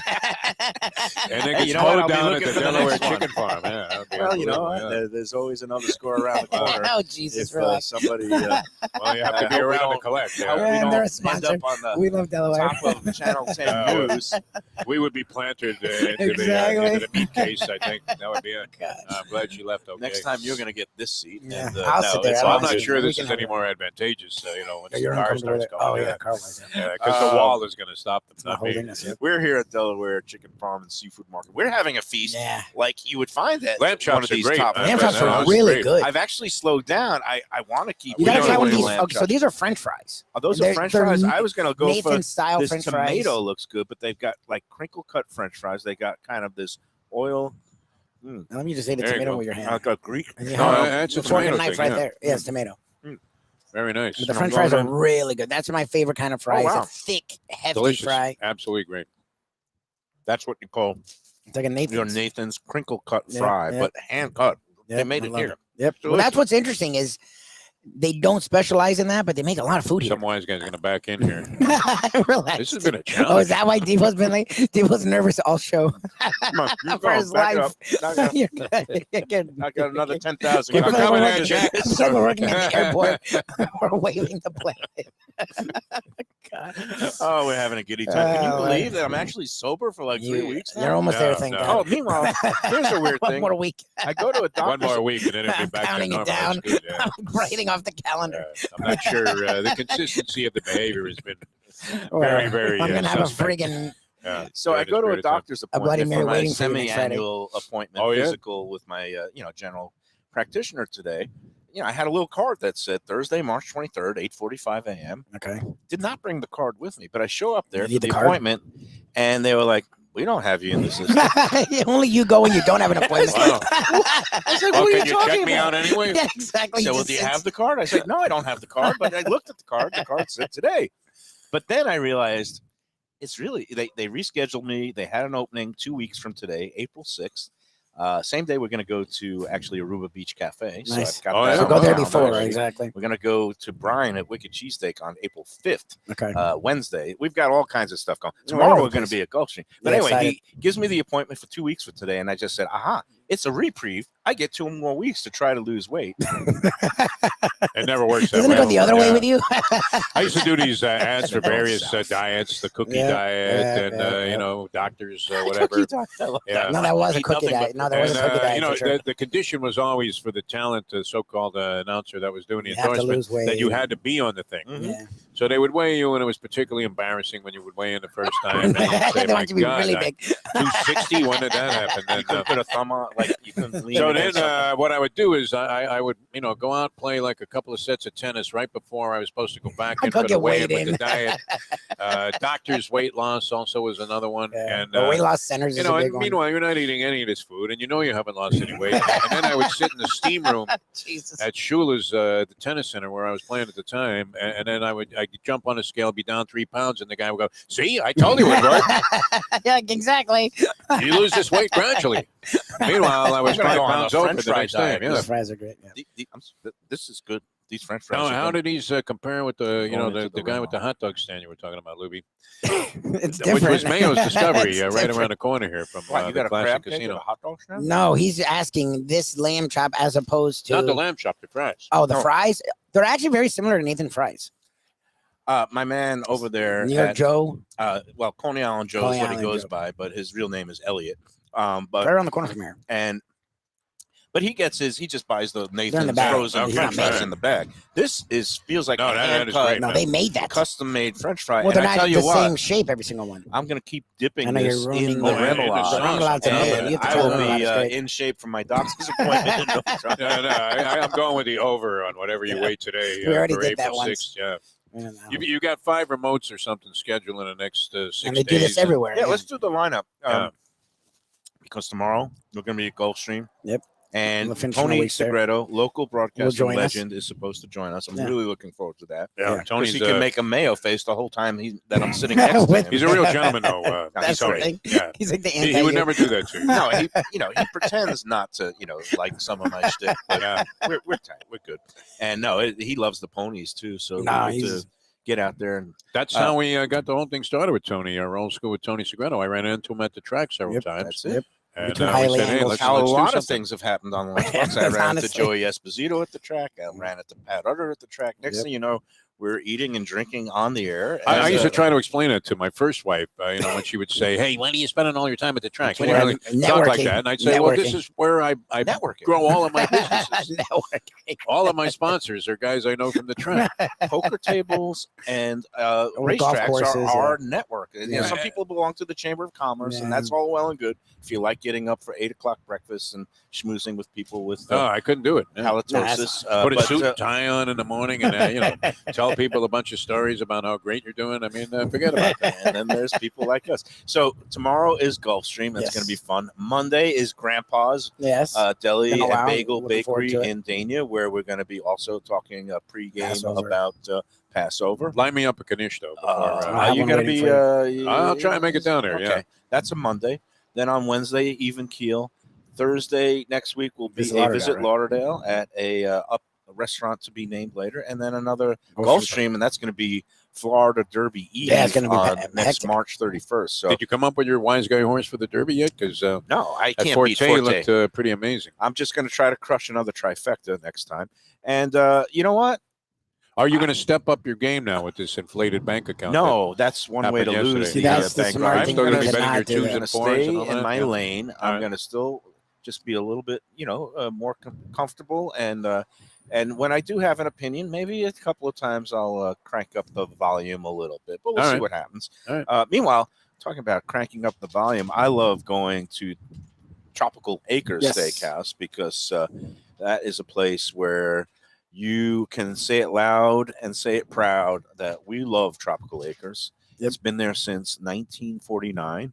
Speaker 4: And then gets towed down at the Delaware
Speaker 3: next one.
Speaker 4: chicken farm. Yeah,
Speaker 3: Well, there's always another score around the corner.
Speaker 6: Oh, Jesus.
Speaker 3: If somebody,
Speaker 4: well, you have to be around to collect.
Speaker 3: we
Speaker 6: Yeah,
Speaker 3: don't
Speaker 6: they're a
Speaker 3: end
Speaker 6: sponsor.
Speaker 3: up on the
Speaker 6: We love Delaware.
Speaker 3: top of Channel 10 News.
Speaker 4: We would be planted into
Speaker 6: Exactly.
Speaker 4: the meat case, I think. That would be it. I'm glad she left okay.
Speaker 3: Next time you're going to get this seat.
Speaker 6: Yeah.
Speaker 3: And,
Speaker 6: I'll sit there.
Speaker 3: it's
Speaker 6: I
Speaker 4: So
Speaker 6: don't
Speaker 4: I'm not
Speaker 6: see-
Speaker 4: sure
Speaker 6: we
Speaker 4: this
Speaker 6: can
Speaker 4: is
Speaker 6: have
Speaker 4: any
Speaker 6: it.
Speaker 4: more advantageous, once the
Speaker 6: You're
Speaker 4: car
Speaker 6: uncomfortable
Speaker 4: starts
Speaker 6: with it?
Speaker 4: going.
Speaker 6: Oh, yeah,
Speaker 4: Yeah,
Speaker 6: car was there.
Speaker 4: because the wall is going to stop them.
Speaker 6: Not
Speaker 4: Not me.
Speaker 6: holding us. Yep.
Speaker 3: We're here at Delaware Chicken Farm and Seafood Market. We're having a feast
Speaker 6: Yeah.
Speaker 3: like you would find at
Speaker 4: Lamb
Speaker 3: one
Speaker 4: chops
Speaker 3: of
Speaker 4: are
Speaker 3: these
Speaker 4: great.
Speaker 3: top.
Speaker 6: Lamb
Speaker 4: Yeah,
Speaker 6: chops
Speaker 4: that
Speaker 6: are
Speaker 4: was
Speaker 6: really
Speaker 4: great.
Speaker 6: good.
Speaker 3: I've actually slowed down. I want to keep.
Speaker 6: You gotta
Speaker 3: eating
Speaker 6: try one of
Speaker 3: the
Speaker 6: these.
Speaker 3: lamb
Speaker 6: Okay, so
Speaker 3: chops.
Speaker 6: these are French fries.
Speaker 3: Oh, those
Speaker 6: they're-
Speaker 3: are French
Speaker 6: they're
Speaker 3: fries. I was going to go
Speaker 6: Nathan
Speaker 3: for
Speaker 6: style
Speaker 3: this
Speaker 6: French
Speaker 3: tomato.
Speaker 6: fries.
Speaker 3: Looks good, but they've got like crinkle cut French fries. They got kind of this oil.
Speaker 6: Now, let me just say the
Speaker 4: There you
Speaker 6: tomato
Speaker 4: go.
Speaker 6: with your hand.
Speaker 3: Like a Greek.
Speaker 6: And you
Speaker 4: No,
Speaker 6: have
Speaker 4: that's
Speaker 6: the
Speaker 4: a
Speaker 6: fork and
Speaker 4: tomato
Speaker 6: knife
Speaker 4: thing,
Speaker 6: right
Speaker 4: yeah.
Speaker 6: there. Yeah, it's tomato.
Speaker 4: Very nice.
Speaker 6: But the
Speaker 3: No,
Speaker 6: French
Speaker 3: go
Speaker 6: fries are
Speaker 3: ahead.
Speaker 6: really good. That's my favorite kind of fries.
Speaker 3: wow.
Speaker 6: A thick, hefty
Speaker 4: Delicious.
Speaker 6: fry.
Speaker 4: Absolutely great.
Speaker 3: That's what you call
Speaker 6: It's like a Nathan's.
Speaker 3: Nathan's crinkle cut
Speaker 6: Yeah,
Speaker 3: fry,
Speaker 6: yeah.
Speaker 3: but hand cut.
Speaker 6: Yep,
Speaker 3: They made
Speaker 6: I
Speaker 3: it
Speaker 6: love
Speaker 3: here.
Speaker 6: Yep. Well,
Speaker 3: Delicious.
Speaker 6: that's what's interesting is they don't specialize in that, but they make a lot of food here.
Speaker 4: Some wise guy's going to back in here.
Speaker 6: Relax.
Speaker 4: This has been a
Speaker 6: Oh,
Speaker 4: challenge.
Speaker 6: is that why Devo's been like? Devo's nervous all show
Speaker 3: Come on, you
Speaker 6: for
Speaker 3: go,
Speaker 6: his
Speaker 3: back it
Speaker 6: life.
Speaker 3: up. Knock it up.
Speaker 6: You're good. You're good.
Speaker 3: I got another 10,000.
Speaker 4: Keep it
Speaker 6: It's like
Speaker 4: coming
Speaker 6: we're
Speaker 4: at
Speaker 6: working-
Speaker 4: Jack.
Speaker 6: it's like we're working at the airport. We're waving the plane. God.
Speaker 3: Oh, we're having a giddy time. Can you
Speaker 6: Oh,
Speaker 3: believe that I'm actually sober for like 3 weeks now?
Speaker 6: You're almost
Speaker 4: No,
Speaker 6: there, thank
Speaker 4: no.
Speaker 3: Oh,
Speaker 6: God.
Speaker 3: meanwhile, here's a weird
Speaker 6: One
Speaker 3: thing.
Speaker 6: more week.
Speaker 3: I go to a
Speaker 4: One
Speaker 3: doctor's.
Speaker 4: more week and then it'll be
Speaker 6: I'm
Speaker 4: back to
Speaker 6: counting it
Speaker 4: normal.
Speaker 6: down.
Speaker 4: That's good, yeah.
Speaker 6: I'm writing off the calendar.
Speaker 4: I'm not sure. The consistency of the behavior has been
Speaker 6: Well,
Speaker 4: very, very.
Speaker 6: I'm gonna have
Speaker 4: suspect.
Speaker 6: a friggin'
Speaker 3: So I go to a doctor's
Speaker 6: Bloody
Speaker 3: appointment
Speaker 6: Mary
Speaker 3: for my
Speaker 6: waiting for you next Friday.
Speaker 3: semi-annual appointment
Speaker 4: Oh, yeah?
Speaker 3: physical with my general practitioner today. I had a little card that said Thursday, March 23rd, 8:45 a.m.
Speaker 6: Okay.
Speaker 3: Did not bring the card with me, but I show up there
Speaker 6: You
Speaker 3: for
Speaker 6: need
Speaker 3: the
Speaker 6: the card?
Speaker 3: appointment, and they were like, "We don't have you in the system."
Speaker 6: Only you go when you don't have an appointment.
Speaker 4: Wow.
Speaker 3: I was like,
Speaker 4: Oh,
Speaker 3: "What are
Speaker 4: can
Speaker 3: you
Speaker 4: you
Speaker 3: talking
Speaker 4: check me
Speaker 3: about?"
Speaker 4: out anyway?
Speaker 6: Yeah, exactly.
Speaker 3: So, well,
Speaker 6: Just
Speaker 3: do you
Speaker 6: sits-
Speaker 3: have the card? I said, "No, I don't have the card," but I looked at the card. The card said today. But then I realized it's really they rescheduled me. They had an opening 2 weeks from today, April 6th. Same day we're going to go to actually Aruba Beach Cafe. So
Speaker 6: Nice.
Speaker 3: I've got
Speaker 4: Oh,
Speaker 3: that
Speaker 4: yeah.
Speaker 6: So
Speaker 3: on
Speaker 6: go
Speaker 3: my
Speaker 6: there
Speaker 3: calendar
Speaker 6: before,
Speaker 3: already.
Speaker 6: exactly.
Speaker 3: We're going to go to Brian at Wicked Cheesesteak on April 5th,
Speaker 6: Okay.
Speaker 3: Wednesday. We've got all kinds of stuff going.
Speaker 6: All
Speaker 3: Tomorrow
Speaker 6: over
Speaker 3: we're
Speaker 6: the
Speaker 3: going to
Speaker 6: place.
Speaker 3: be at Gulfstream. But
Speaker 6: Yeah,
Speaker 3: anyway,
Speaker 6: excited.
Speaker 3: he gives me the appointment for 2 weeks for today, and I just said, "Aha, it's a reprieve. I get 2 more weeks to try to lose weight."
Speaker 4: It never works that
Speaker 6: Doesn't it
Speaker 4: way.
Speaker 6: go the other way with you?
Speaker 4: I used to do these ads for
Speaker 3: Go
Speaker 4: various
Speaker 3: south.
Speaker 4: diets, the cookie
Speaker 6: Yeah,
Speaker 4: diet,
Speaker 6: yeah,
Speaker 4: and
Speaker 6: yeah.
Speaker 4: doctors, whatever. Yeah.
Speaker 6: No, that was a
Speaker 3: Eat
Speaker 6: cookie
Speaker 3: nothing
Speaker 6: diet.
Speaker 3: but
Speaker 6: No, there was a
Speaker 4: And,
Speaker 6: cookie diet. For sure.
Speaker 4: the condition was always for the talent, so-called announcer that was doing the
Speaker 6: You have to
Speaker 4: endorsement,
Speaker 6: lose weight.
Speaker 4: that you had to be on the thing.
Speaker 3: Mhm.
Speaker 6: Yeah.
Speaker 4: So they would weigh you, and it was particularly embarrassing when you would weigh in the first time. And you'd say,
Speaker 6: They
Speaker 4: "My
Speaker 6: want you to be
Speaker 4: God,
Speaker 6: really
Speaker 4: I-
Speaker 6: big.
Speaker 4: 260? When did that happen?"
Speaker 3: You
Speaker 4: Then,
Speaker 3: couldn't put a thumb on, like you couldn't lean.
Speaker 4: so
Speaker 3: against
Speaker 4: then
Speaker 3: something.
Speaker 4: what I would do is I would, go out, play like a couple of sets of tennis right before I was supposed to go back in
Speaker 6: Go
Speaker 4: for the
Speaker 6: get
Speaker 4: weigh-in
Speaker 6: weighed
Speaker 4: with the
Speaker 6: in.
Speaker 4: diet. Doctor's weight loss also was another one.
Speaker 6: Yeah.
Speaker 4: And,
Speaker 6: The weight loss centers is a big
Speaker 4: and
Speaker 6: one.
Speaker 4: meanwhile, you're not eating any of this food, and you haven't lost any weight. And then I would sit in the steam room
Speaker 6: Jesus.
Speaker 4: at Shula's, the tennis center where I was playing at the time, and then I'd jump on a scale, be down 3 pounds, and the guy would go, "See, I told you it would work.
Speaker 6: Yeah, exactly.
Speaker 4: You lose this weight gradually." Meanwhile, I was
Speaker 3: I'm gonna
Speaker 4: 5
Speaker 3: go on a
Speaker 4: pounds over
Speaker 3: French
Speaker 4: the
Speaker 3: fry
Speaker 4: next time.
Speaker 3: diet.
Speaker 4: Yeah.
Speaker 6: Those fries are great. Yeah.
Speaker 3: This is good. These French fries.
Speaker 4: Now,
Speaker 3: are
Speaker 4: how
Speaker 3: good.
Speaker 4: did these compare with the
Speaker 3: Going into
Speaker 4: the
Speaker 3: the
Speaker 4: guy with the
Speaker 3: realm.
Speaker 4: hot dog stand you were talking about, Lubie?
Speaker 6: It's
Speaker 4: Which
Speaker 6: different.
Speaker 4: was Mayo's Discovery,
Speaker 6: It's
Speaker 4: right
Speaker 6: different.
Speaker 4: around the corner here from
Speaker 3: What, you
Speaker 4: the
Speaker 3: got a
Speaker 4: Classic
Speaker 3: crab cake and
Speaker 4: Casino.
Speaker 3: a hot dog stand?
Speaker 6: No, he's asking this lamb chop as opposed to
Speaker 4: Not the lamb chop, the fries.
Speaker 6: Oh, the
Speaker 3: No.
Speaker 6: fries. They're actually very similar to Nathan fries.
Speaker 3: My man over there,
Speaker 6: New York
Speaker 3: at,
Speaker 6: Joe,
Speaker 3: well, Coney Island Joe
Speaker 6: Coney
Speaker 3: is what he
Speaker 6: Island
Speaker 3: goes
Speaker 6: Joe.
Speaker 3: by, but his real name is Elliot. But
Speaker 6: right around the corner from here.
Speaker 3: and But he gets his. He just buys the
Speaker 6: in the
Speaker 3: Nathan's
Speaker 6: bag.
Speaker 3: frozen
Speaker 6: He's
Speaker 3: French
Speaker 6: not
Speaker 3: fries
Speaker 6: making
Speaker 3: in the bag. This feels like
Speaker 4: No,
Speaker 3: a
Speaker 4: that is
Speaker 3: hand-cut,
Speaker 4: great,
Speaker 6: No,
Speaker 4: man.
Speaker 6: they made that.
Speaker 3: custom-made French fry.
Speaker 6: Well,
Speaker 3: And
Speaker 6: they're
Speaker 3: I
Speaker 6: not
Speaker 3: tell you
Speaker 6: the
Speaker 3: what,
Speaker 6: same shape, every single one.
Speaker 3: I'm going to keep dipping
Speaker 6: I know you're
Speaker 3: this
Speaker 6: ruining
Speaker 3: in the
Speaker 6: the-
Speaker 3: remoulade.
Speaker 6: The remoulad's amazing. You have to
Speaker 3: I
Speaker 6: try
Speaker 3: will
Speaker 6: the remoulade,
Speaker 3: be
Speaker 6: it's great.
Speaker 3: in shape for my doctor's appointment. in no time.
Speaker 4: No, I'm going with the over on whatever you weigh today.
Speaker 6: We already
Speaker 4: for
Speaker 6: did that
Speaker 4: April
Speaker 6: once.
Speaker 4: 6th. Yeah.
Speaker 6: Yeah,
Speaker 4: You got 5 remotes or something scheduled in the next 6
Speaker 6: and they
Speaker 4: days.
Speaker 6: do this everywhere.
Speaker 3: Yeah, let's do the lineup.
Speaker 4: Yeah.
Speaker 3: Because tomorrow we're going to be at Gulfstream.
Speaker 6: Yep.
Speaker 3: And
Speaker 6: We'll finish in a
Speaker 3: Tony
Speaker 6: week there.
Speaker 3: Segreto, local broadcasting
Speaker 6: join us.
Speaker 3: legend, is supposed to join us. I'm
Speaker 6: Yeah.
Speaker 3: really looking forward to that.
Speaker 4: Yeah,
Speaker 6: Yeah.
Speaker 3: Because
Speaker 4: Tony's
Speaker 3: he can make a Mayo face the whole time that I'm sitting next to him.
Speaker 4: he's a real gentleman, though.
Speaker 3: No,
Speaker 6: That's
Speaker 3: he's
Speaker 6: the
Speaker 3: great.
Speaker 6: thing.
Speaker 4: Yeah.
Speaker 6: He's like the
Speaker 4: He would never do that to you.
Speaker 3: No, he pretends not to, like some of my shtick. But
Speaker 4: Yeah.
Speaker 3: we're tight. We're good. And no, he loves the ponies too. So
Speaker 6: Nah,
Speaker 3: we get
Speaker 6: he's-
Speaker 3: to get out there and
Speaker 4: That's how we got the whole thing started with Tony. Our old school with Tony Segreto. I ran into him at the track several
Speaker 6: Yep,
Speaker 4: times.
Speaker 3: that's it.
Speaker 6: Yep.
Speaker 4: And
Speaker 6: Between
Speaker 4: we
Speaker 6: highly
Speaker 4: said, hey,
Speaker 6: angled-
Speaker 4: let's,
Speaker 3: How
Speaker 4: let's
Speaker 3: a
Speaker 4: do
Speaker 3: lot of
Speaker 4: something.
Speaker 3: things have happened on Lunchbox. I ran into
Speaker 6: Honestly.
Speaker 3: Joey Esposito at the track. I ran into Pat Utter at the track. Next
Speaker 6: Yep.
Speaker 3: thing you know, we're eating and drinking on the air.
Speaker 4: I
Speaker 3: And,
Speaker 4: used to try to explain it to my first wife, when she would say, "Hey, when are you spending all your time at the track?" When you
Speaker 6: Yeah,
Speaker 4: really talk like
Speaker 6: networking.
Speaker 4: that, and I'd say, "Well, this
Speaker 6: Networking.
Speaker 4: is where I
Speaker 3: networking.
Speaker 4: grow all of my businesses.
Speaker 6: Networking.
Speaker 4: All of my sponsors are guys I know from the track."
Speaker 3: Poker tables and
Speaker 6: golf
Speaker 3: racetracks
Speaker 6: courses,
Speaker 3: are our network. And,
Speaker 6: Yeah.
Speaker 3: some people belong to the Chamber of Commerce, and
Speaker 6: Yeah.
Speaker 3: that's all well and good. If you like getting up for 8:00 breakfast and schmoozing with people with
Speaker 4: No, I couldn't do it. Yeah.
Speaker 3: halitosis,
Speaker 4: Put a
Speaker 3: but,
Speaker 4: suit and tie on in the morning, and tell people a bunch of stories about how great you're doing. I mean, forget about that.
Speaker 3: and then there's people like us. So tomorrow is Gulfstream. That's
Speaker 6: Yes.
Speaker 3: going to be fun. Monday is Grandpa's
Speaker 6: Yes.
Speaker 3: Deli
Speaker 6: Been a
Speaker 3: and
Speaker 6: while.
Speaker 3: Bagel
Speaker 6: Looking forward
Speaker 3: Bakery
Speaker 6: to it.
Speaker 3: in Dania, where we're going to be also talking pregame
Speaker 6: Passover.
Speaker 3: about Passover.
Speaker 4: Line me up a Kanish, though. Before,
Speaker 6: I have
Speaker 3: you
Speaker 6: one
Speaker 3: got to
Speaker 6: waiting
Speaker 3: be.
Speaker 6: for
Speaker 4: I'll try and make it down there.
Speaker 3: Okay,
Speaker 4: Yeah.
Speaker 3: that's a Monday. Then on Wednesday, even keel. Thursday next week will be
Speaker 6: Visit
Speaker 3: a
Speaker 6: Lauderdale,
Speaker 3: visit
Speaker 6: right?
Speaker 3: Lauderdale at a restaurant to be named later, and then another
Speaker 6: Gulfstream.
Speaker 3: Gulfstream, and that's going to be Florida Derby Eve
Speaker 6: Yeah, it's gonna be
Speaker 3: on
Speaker 6: hectic.
Speaker 3: next March 31st. So
Speaker 4: Did you come up with your wise guy horse for the Derby yet? Because
Speaker 3: no, I
Speaker 4: that
Speaker 3: can't beat
Speaker 4: Forte
Speaker 3: Forte.
Speaker 4: looked pretty amazing.
Speaker 3: I'm just going to try to crush another trifecta next time. And you know what?
Speaker 4: Are you going to step up your game now with this inflated bank account?
Speaker 3: No, that's one way to
Speaker 4: happened
Speaker 3: lose
Speaker 4: yesterday.
Speaker 6: See,
Speaker 3: the
Speaker 6: that's the
Speaker 3: bank
Speaker 6: smart
Speaker 3: card.
Speaker 6: thing
Speaker 4: still
Speaker 6: for
Speaker 4: gonna
Speaker 6: them
Speaker 4: be
Speaker 6: to
Speaker 4: betting your
Speaker 6: not do
Speaker 4: twos
Speaker 6: that.
Speaker 3: I'm going
Speaker 4: and
Speaker 3: to
Speaker 4: fours
Speaker 3: stay
Speaker 4: and all
Speaker 3: in
Speaker 4: that?
Speaker 3: my
Speaker 4: Yeah.
Speaker 3: lane.
Speaker 4: All
Speaker 3: I'm
Speaker 4: right.
Speaker 3: going to still just be a little bit, more comfortable. And when I do have an opinion, maybe a couple of times I'll crank up the volume a little bit. But we'll
Speaker 4: All
Speaker 3: see
Speaker 4: right.
Speaker 3: what happens.
Speaker 4: All right.
Speaker 3: Meanwhile, talking about cranking up the volume, I love going to Tropical Acres
Speaker 6: Yes.
Speaker 3: Steakhouse because that is a place where you can say it loud and say it proud that we love Tropical Acres.
Speaker 6: Yep.
Speaker 3: It's been there since 1949,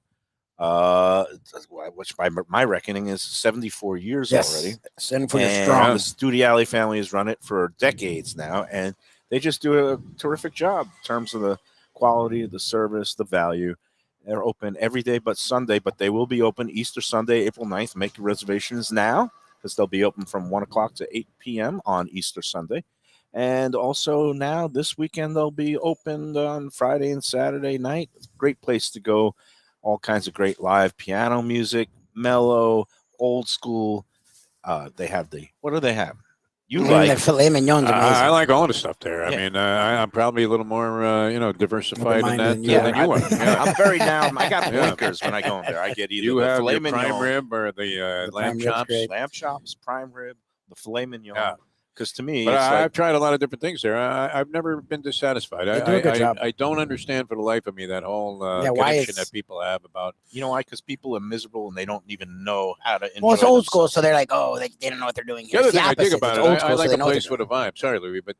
Speaker 3: which by my reckoning is 74 years already.
Speaker 6: Send for your
Speaker 3: And
Speaker 6: strong.
Speaker 3: the Studiali family has run it for decades now, and they just do a terrific job in terms of the quality, the service, the value. They're open every day but Sunday, but they will be open Easter Sunday, April 9th. Make your reservations now because they'll be open from 1 o'clock to 8 p.m. on Easter Sunday. And also now this weekend, they'll be opened on Friday and Saturday night. It's a great place to go. All kinds of great live piano music, mellow, old school. They have what do they have? You
Speaker 6: The
Speaker 3: like
Speaker 6: filet mignon's amazing.
Speaker 4: I like all the stuff there. I
Speaker 3: Yeah.
Speaker 4: mean, I'm probably a little more, diversified in that
Speaker 6: Open-minded, yeah.
Speaker 4: than you are. Yeah.
Speaker 3: I'm very narrow. I got
Speaker 4: Yeah.
Speaker 3: blinkers when I go in there. I get either
Speaker 4: You
Speaker 3: the
Speaker 4: have
Speaker 3: filet
Speaker 4: your prime
Speaker 3: mignon,
Speaker 4: rib or the
Speaker 6: The
Speaker 4: lamb
Speaker 6: prime rib's
Speaker 4: chops.
Speaker 6: great.
Speaker 3: lamb chops, prime rib, the filet mignon.
Speaker 4: Yeah.
Speaker 3: Because to me,
Speaker 4: But
Speaker 3: it's
Speaker 4: I've
Speaker 3: like,
Speaker 4: tried a lot of different things there. I've never been dissatisfied.
Speaker 6: They do a good job.
Speaker 4: I don't understand for the life of me that whole
Speaker 6: Yeah, why
Speaker 4: connection
Speaker 6: is-
Speaker 4: that people have about.
Speaker 3: you know why? Because people are miserable and they don't even know how to enjoy
Speaker 6: Well, it's old school,
Speaker 3: themselves.
Speaker 6: so they're like, oh, they don't know what they're doing
Speaker 4: The
Speaker 6: here.
Speaker 4: other
Speaker 6: It's
Speaker 4: thing I dig
Speaker 6: opposite.
Speaker 4: about
Speaker 6: It's
Speaker 4: it,
Speaker 6: old
Speaker 4: I
Speaker 6: school, so
Speaker 4: like
Speaker 6: they
Speaker 4: a
Speaker 6: know what
Speaker 4: place
Speaker 6: they're
Speaker 4: with a vibe. Sorry, Louis, but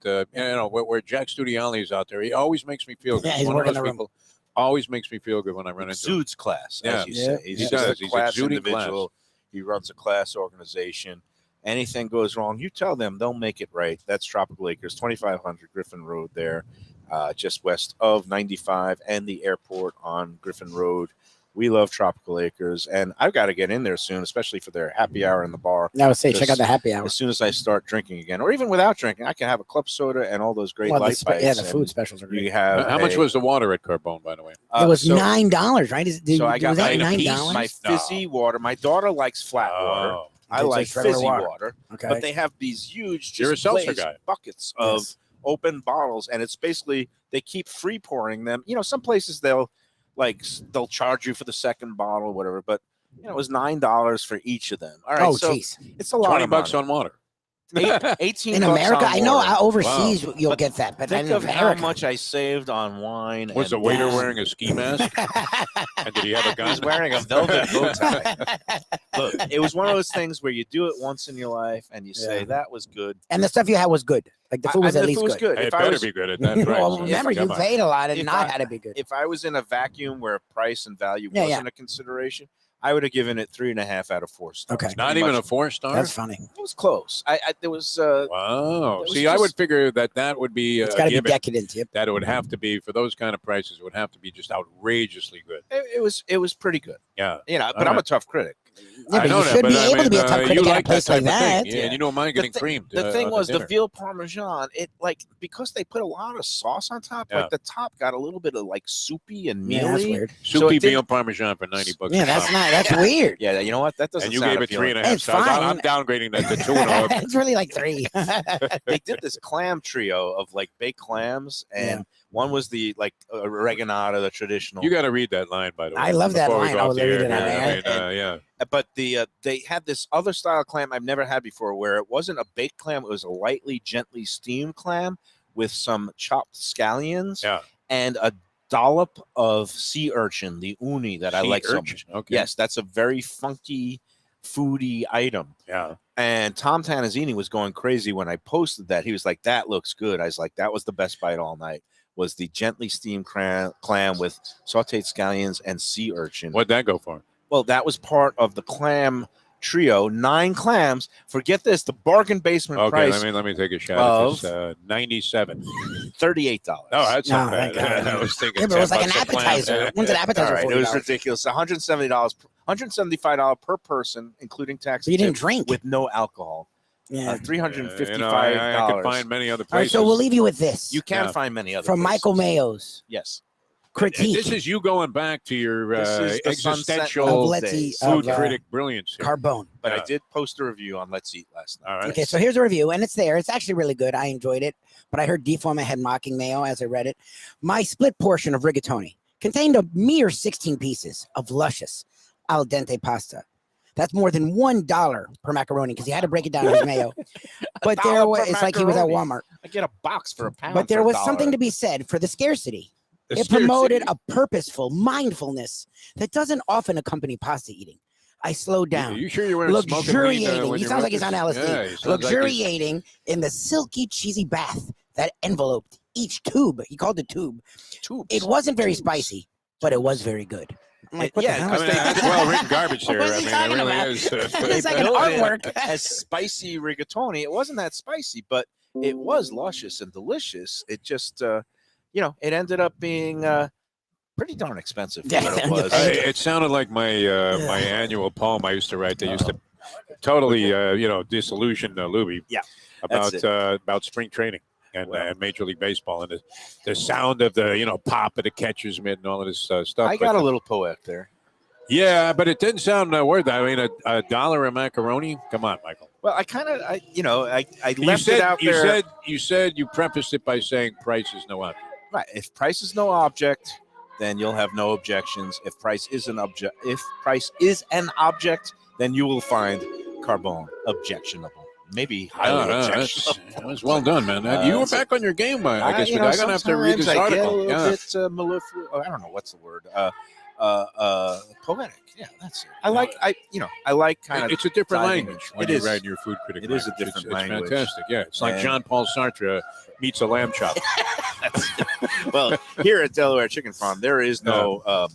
Speaker 4: where Jack Studiali's out there, he always makes me feel good.
Speaker 6: Yeah, he's
Speaker 4: One of
Speaker 6: working
Speaker 4: those
Speaker 6: the room.
Speaker 4: people always makes me feel good when I run into him.
Speaker 3: Exudes class,
Speaker 4: Yeah.
Speaker 3: as you
Speaker 6: Yeah.
Speaker 3: say. He's
Speaker 4: He
Speaker 3: just
Speaker 4: does.
Speaker 3: a
Speaker 4: He's
Speaker 3: class
Speaker 4: exuding
Speaker 3: individual. He runs a class organization. Anything goes wrong, you tell them, they'll make it right. That's Tropical Acres, 2500 Griffin Road there, just west of 95 and the airport on Griffin Road. We love Tropical Acres, and I've got to get in there soon, especially for their happy hour in the bar.
Speaker 6: Now, say, check out the happy hour.
Speaker 3: As soon as I start drinking again, or even without drinking, I can have a club soda and all those great
Speaker 6: Well,
Speaker 3: light bites.
Speaker 6: yeah, the
Speaker 3: and
Speaker 6: food specials are great.
Speaker 3: You have
Speaker 4: How much was the water at Carbone, by the way?
Speaker 6: It was
Speaker 3: so,
Speaker 6: $9, right?
Speaker 3: So I got
Speaker 6: was that
Speaker 3: my
Speaker 6: $9?
Speaker 3: my fizzy water. My daughter likes flat water.
Speaker 4: Oh,
Speaker 3: I
Speaker 6: It's
Speaker 3: like
Speaker 6: just regular
Speaker 3: fizzy
Speaker 6: water.
Speaker 3: water.
Speaker 6: Okay.
Speaker 3: But they have these huge
Speaker 4: You're a
Speaker 3: just
Speaker 4: seltzer
Speaker 3: glazed
Speaker 4: guy.
Speaker 3: buckets of
Speaker 6: Yes.
Speaker 3: open bottles, and it's basically they keep free pouring them. Some places they'll charge you for the second bottle or whatever, but it was $9 for each of them. All right,
Speaker 6: Oh,
Speaker 3: so
Speaker 6: jeez.
Speaker 3: it's a lot
Speaker 4: 20
Speaker 3: of
Speaker 4: bucks
Speaker 3: money.
Speaker 4: on water.
Speaker 3: 18
Speaker 6: In
Speaker 3: bucks
Speaker 6: America,
Speaker 3: on
Speaker 6: I know
Speaker 3: water.
Speaker 6: overseas you'll get that, but
Speaker 3: Think
Speaker 6: in
Speaker 3: of
Speaker 6: America.
Speaker 3: how much I saved on wine.
Speaker 4: Was the
Speaker 3: and
Speaker 4: waiter
Speaker 3: gas.
Speaker 4: wearing a ski mask? And did he have a
Speaker 3: He was
Speaker 4: gun?
Speaker 3: wearing a velvet bow tie. Look, it was one of those things where you do it once in your life and you say
Speaker 6: Yeah.
Speaker 3: that was good.
Speaker 6: And the stuff you had was good. Like the food was
Speaker 3: I
Speaker 6: at
Speaker 3: mean, the
Speaker 6: least
Speaker 3: food was good.
Speaker 4: It
Speaker 3: If I
Speaker 4: better
Speaker 3: was,
Speaker 4: be good at that price.
Speaker 6: Well, remember, you
Speaker 4: Come on.
Speaker 6: paid a lot and
Speaker 3: If
Speaker 6: not
Speaker 3: I-
Speaker 6: had to be good.
Speaker 3: if I was in a vacuum where price and value
Speaker 6: Yeah,
Speaker 3: wasn't a consideration, I would have given it 3.5 out of 4 stars.
Speaker 6: Okay.
Speaker 4: Not
Speaker 3: Pretty
Speaker 4: even a
Speaker 3: much.
Speaker 4: 4-star?
Speaker 6: That's funny.
Speaker 3: It was close. There was.
Speaker 4: Wow.
Speaker 3: was
Speaker 4: See, I would
Speaker 3: just-
Speaker 4: figure that would be
Speaker 6: It's got to be
Speaker 4: given.
Speaker 6: decadent. Yep.
Speaker 4: That it would have to be, for those kind of prices, it would have to be just outrageously good.
Speaker 3: It was pretty good.
Speaker 4: Yeah.
Speaker 3: But I'm a tough critic.
Speaker 6: Yeah, but
Speaker 4: know
Speaker 6: you
Speaker 4: that,
Speaker 6: should
Speaker 4: but
Speaker 6: be
Speaker 4: I
Speaker 6: able to be a
Speaker 4: mean,
Speaker 6: tough
Speaker 4: you
Speaker 6: critic at a
Speaker 4: like
Speaker 6: place
Speaker 4: that
Speaker 6: like
Speaker 4: type of
Speaker 6: that.
Speaker 4: thing. Yeah, and you don't mind getting creamed.
Speaker 3: The thing
Speaker 4: on
Speaker 3: was the
Speaker 4: dinner.
Speaker 3: veal parmesan. It because they put a lot of sauce on top.
Speaker 4: Yeah.
Speaker 3: Like the top got a little bit of like soupy and
Speaker 6: Yeah, that's
Speaker 3: mealy.
Speaker 6: weird.
Speaker 3: So
Speaker 4: Soupy
Speaker 3: it didn't-
Speaker 4: veal parmesan for $90.
Speaker 6: Yeah,
Speaker 4: a
Speaker 6: that's
Speaker 4: pop.
Speaker 6: not. That's weird.
Speaker 3: Yeah, you know what? That doesn't.
Speaker 4: And you
Speaker 3: sound
Speaker 4: gave it
Speaker 3: appealing.
Speaker 4: 3.5
Speaker 6: It's
Speaker 4: stars.
Speaker 6: fine.
Speaker 4: I'm downgrading that to 2.5.
Speaker 6: It's really like 3.
Speaker 3: They did this clam trio of like baked clams, and
Speaker 6: Yeah.
Speaker 3: one was the like oreganata, the traditional.
Speaker 4: You got to read that line, by the way.
Speaker 6: I love that
Speaker 4: before we
Speaker 6: line.
Speaker 4: go
Speaker 6: I
Speaker 4: off
Speaker 6: will
Speaker 4: the
Speaker 6: read
Speaker 4: air
Speaker 6: it on
Speaker 4: here.
Speaker 6: air.
Speaker 4: I mean, yeah.
Speaker 3: But they had this other style clam I've never had before, where it wasn't a baked clam; it was a lightly, gently steamed clam with some chopped scallions
Speaker 4: Yeah.
Speaker 3: and a dollop of sea urchin, the uni that I
Speaker 4: Sea
Speaker 3: like so
Speaker 4: urchin.
Speaker 3: much.
Speaker 4: Okay.
Speaker 3: Yes, that's a very funky, foodie item.
Speaker 4: Yeah.
Speaker 3: And Tom Tanazzini was going crazy when I posted that. He was like, "That looks good." I was like, "That was the best bite all night." Was the gently steamed clam with sautéed scallions and sea urchin.
Speaker 4: What'd that go for?
Speaker 3: Well, that was part of the clam trio. 9 clams. Forget this. The bargain basement
Speaker 4: Okay,
Speaker 3: price,
Speaker 4: let me take a shot
Speaker 3: of-
Speaker 4: at this. 97.
Speaker 3: $38.
Speaker 4: Oh, that's not
Speaker 6: No,
Speaker 4: bad.
Speaker 6: thank God.
Speaker 4: I was thinking
Speaker 6: Yeah, but it was like an
Speaker 4: 10 bucks a clam.
Speaker 6: appetizer. When's an appetizer?
Speaker 3: All right, it was
Speaker 6: $40?
Speaker 3: ridiculous. $170, $175 per person, including tax.
Speaker 6: But you
Speaker 3: and
Speaker 6: didn't
Speaker 3: tip,
Speaker 6: drink.
Speaker 3: with no alcohol.
Speaker 6: Yeah.
Speaker 3: $355.
Speaker 4: You know, I could find many other
Speaker 6: All right,
Speaker 4: places.
Speaker 6: so we'll leave you with this
Speaker 3: You can
Speaker 4: Yeah.
Speaker 3: find many other
Speaker 6: from
Speaker 3: places.
Speaker 6: Michael Mayo's
Speaker 3: Yes.
Speaker 6: critique
Speaker 4: This is you going back to your
Speaker 3: This is the
Speaker 4: existential
Speaker 6: of
Speaker 3: Sunset
Speaker 6: Let's
Speaker 3: Days.
Speaker 6: Eat
Speaker 4: food
Speaker 6: of,
Speaker 4: critic brilliance. Here.
Speaker 6: Carbone.
Speaker 3: But
Speaker 4: Yeah.
Speaker 3: I did post a review on Let's Eat last night.
Speaker 4: All right.
Speaker 6: Okay, so here's a review, and it's there. It's actually really good. I enjoyed it, but I heard Defo in my head mocking Mayo as I read it. My split portion of rigatoni contained a mere 16 pieces of luscious al dente pasta. That's more than $1 per macaroni because he had to break it down with Mayo. But there
Speaker 3: $1
Speaker 6: was,
Speaker 3: per
Speaker 6: it's like he was at
Speaker 3: macaroni.
Speaker 6: Walmart.
Speaker 3: I get a box for $1.
Speaker 6: But there
Speaker 3: for
Speaker 6: was
Speaker 3: $1.
Speaker 6: something to be said for the scarcity.
Speaker 4: The
Speaker 6: It promoted
Speaker 4: scarcity.
Speaker 6: a purposeful mindfulness that doesn't often accompany pasta eating. I slowed down.
Speaker 4: Are you sure you're wearing smoking weed,
Speaker 6: Luxuriating.
Speaker 4: when
Speaker 6: He
Speaker 4: you
Speaker 6: sounds
Speaker 4: wrote
Speaker 6: like he's on
Speaker 4: this?
Speaker 6: LSD.
Speaker 4: Yeah, he sounds like he's-
Speaker 6: Luxuriating in the silky, cheesy bath that enveloped each tube. He called it tube.
Speaker 3: Tubes.
Speaker 6: It wasn't very
Speaker 3: Tubes.
Speaker 6: spicy, but it was very good. I'm like, what
Speaker 3: Yeah,
Speaker 6: the hell
Speaker 4: I
Speaker 6: is
Speaker 4: mean,
Speaker 6: that?
Speaker 4: that's well written garbage there.
Speaker 6: What is
Speaker 4: I
Speaker 6: he
Speaker 4: mean,
Speaker 6: talking
Speaker 4: it really
Speaker 6: about?
Speaker 4: is.
Speaker 6: It's like an
Speaker 3: built it
Speaker 6: artwork.
Speaker 3: as spicy rigatoni. It wasn't that spicy, but it was luscious and delicious. It just, it ended up being pretty darn expensive for what it was.
Speaker 4: It sounded like my my annual poem I used to write. They used to totally disillusion Lubie.
Speaker 3: Yeah,
Speaker 4: about
Speaker 3: that's
Speaker 4: about spring training and
Speaker 3: Well.
Speaker 4: Major League Baseball and the sound of the pop of the catcher's mitt and all of this stuff.
Speaker 3: I got a little poetic there.
Speaker 4: Yeah, but it didn't sound worth that. I mean, a dollar a macaroni. Come on, Michael.
Speaker 3: Well, I kind of, I
Speaker 4: You
Speaker 3: left
Speaker 4: said
Speaker 3: it out there.
Speaker 4: you said you prefaced it by saying price is no object.
Speaker 3: Right. If price is no object, then you'll have no objections. If price is an object, then you will find Carbone objectionable. Maybe highly objectionable.
Speaker 4: That was well done, man. You were back on your game, I guess.
Speaker 3: I'm
Speaker 4: I'm gonna have to read this
Speaker 3: I get a
Speaker 4: article.
Speaker 3: little
Speaker 4: Yeah.
Speaker 3: bit mellifluous. I don't know what's the word. Poetic. Yeah, that's it. I like kind of.
Speaker 4: It's a different
Speaker 3: diving
Speaker 4: language
Speaker 3: in.
Speaker 4: when
Speaker 3: It
Speaker 4: you
Speaker 3: is.
Speaker 4: write your food critic.
Speaker 3: It is a
Speaker 4: language.
Speaker 3: different
Speaker 4: it's
Speaker 3: language.
Speaker 4: fantastic. Yeah, it's like
Speaker 3: And-
Speaker 4: Jean-Paul Sartre meets a lamb chop.
Speaker 3: Well, here at Delaware Chicken Farm, there is no.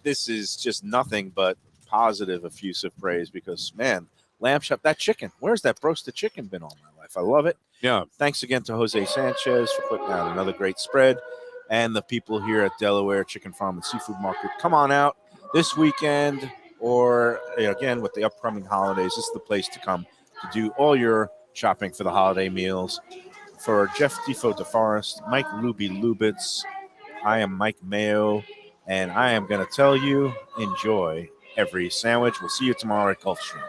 Speaker 3: This is just nothing but positive, effusive praise because, man, lamb chop, that chicken. Where's that roasted chicken been all my life? I love it.
Speaker 4: Yeah.
Speaker 3: Thanks again to Jose Sanchez for putting out another great spread, and the people here at Delaware Chicken Farm and Seafood Market. Come on out this weekend, or again with the upcoming holidays. This is the place to come to do all your shopping for the holiday meals. For Jeff Defo DeForest, Mike Lubie Lubitz, I am Mike Mayo, and I am going to tell you, enjoy every sandwich. We'll see you tomorrow at Gulfstream.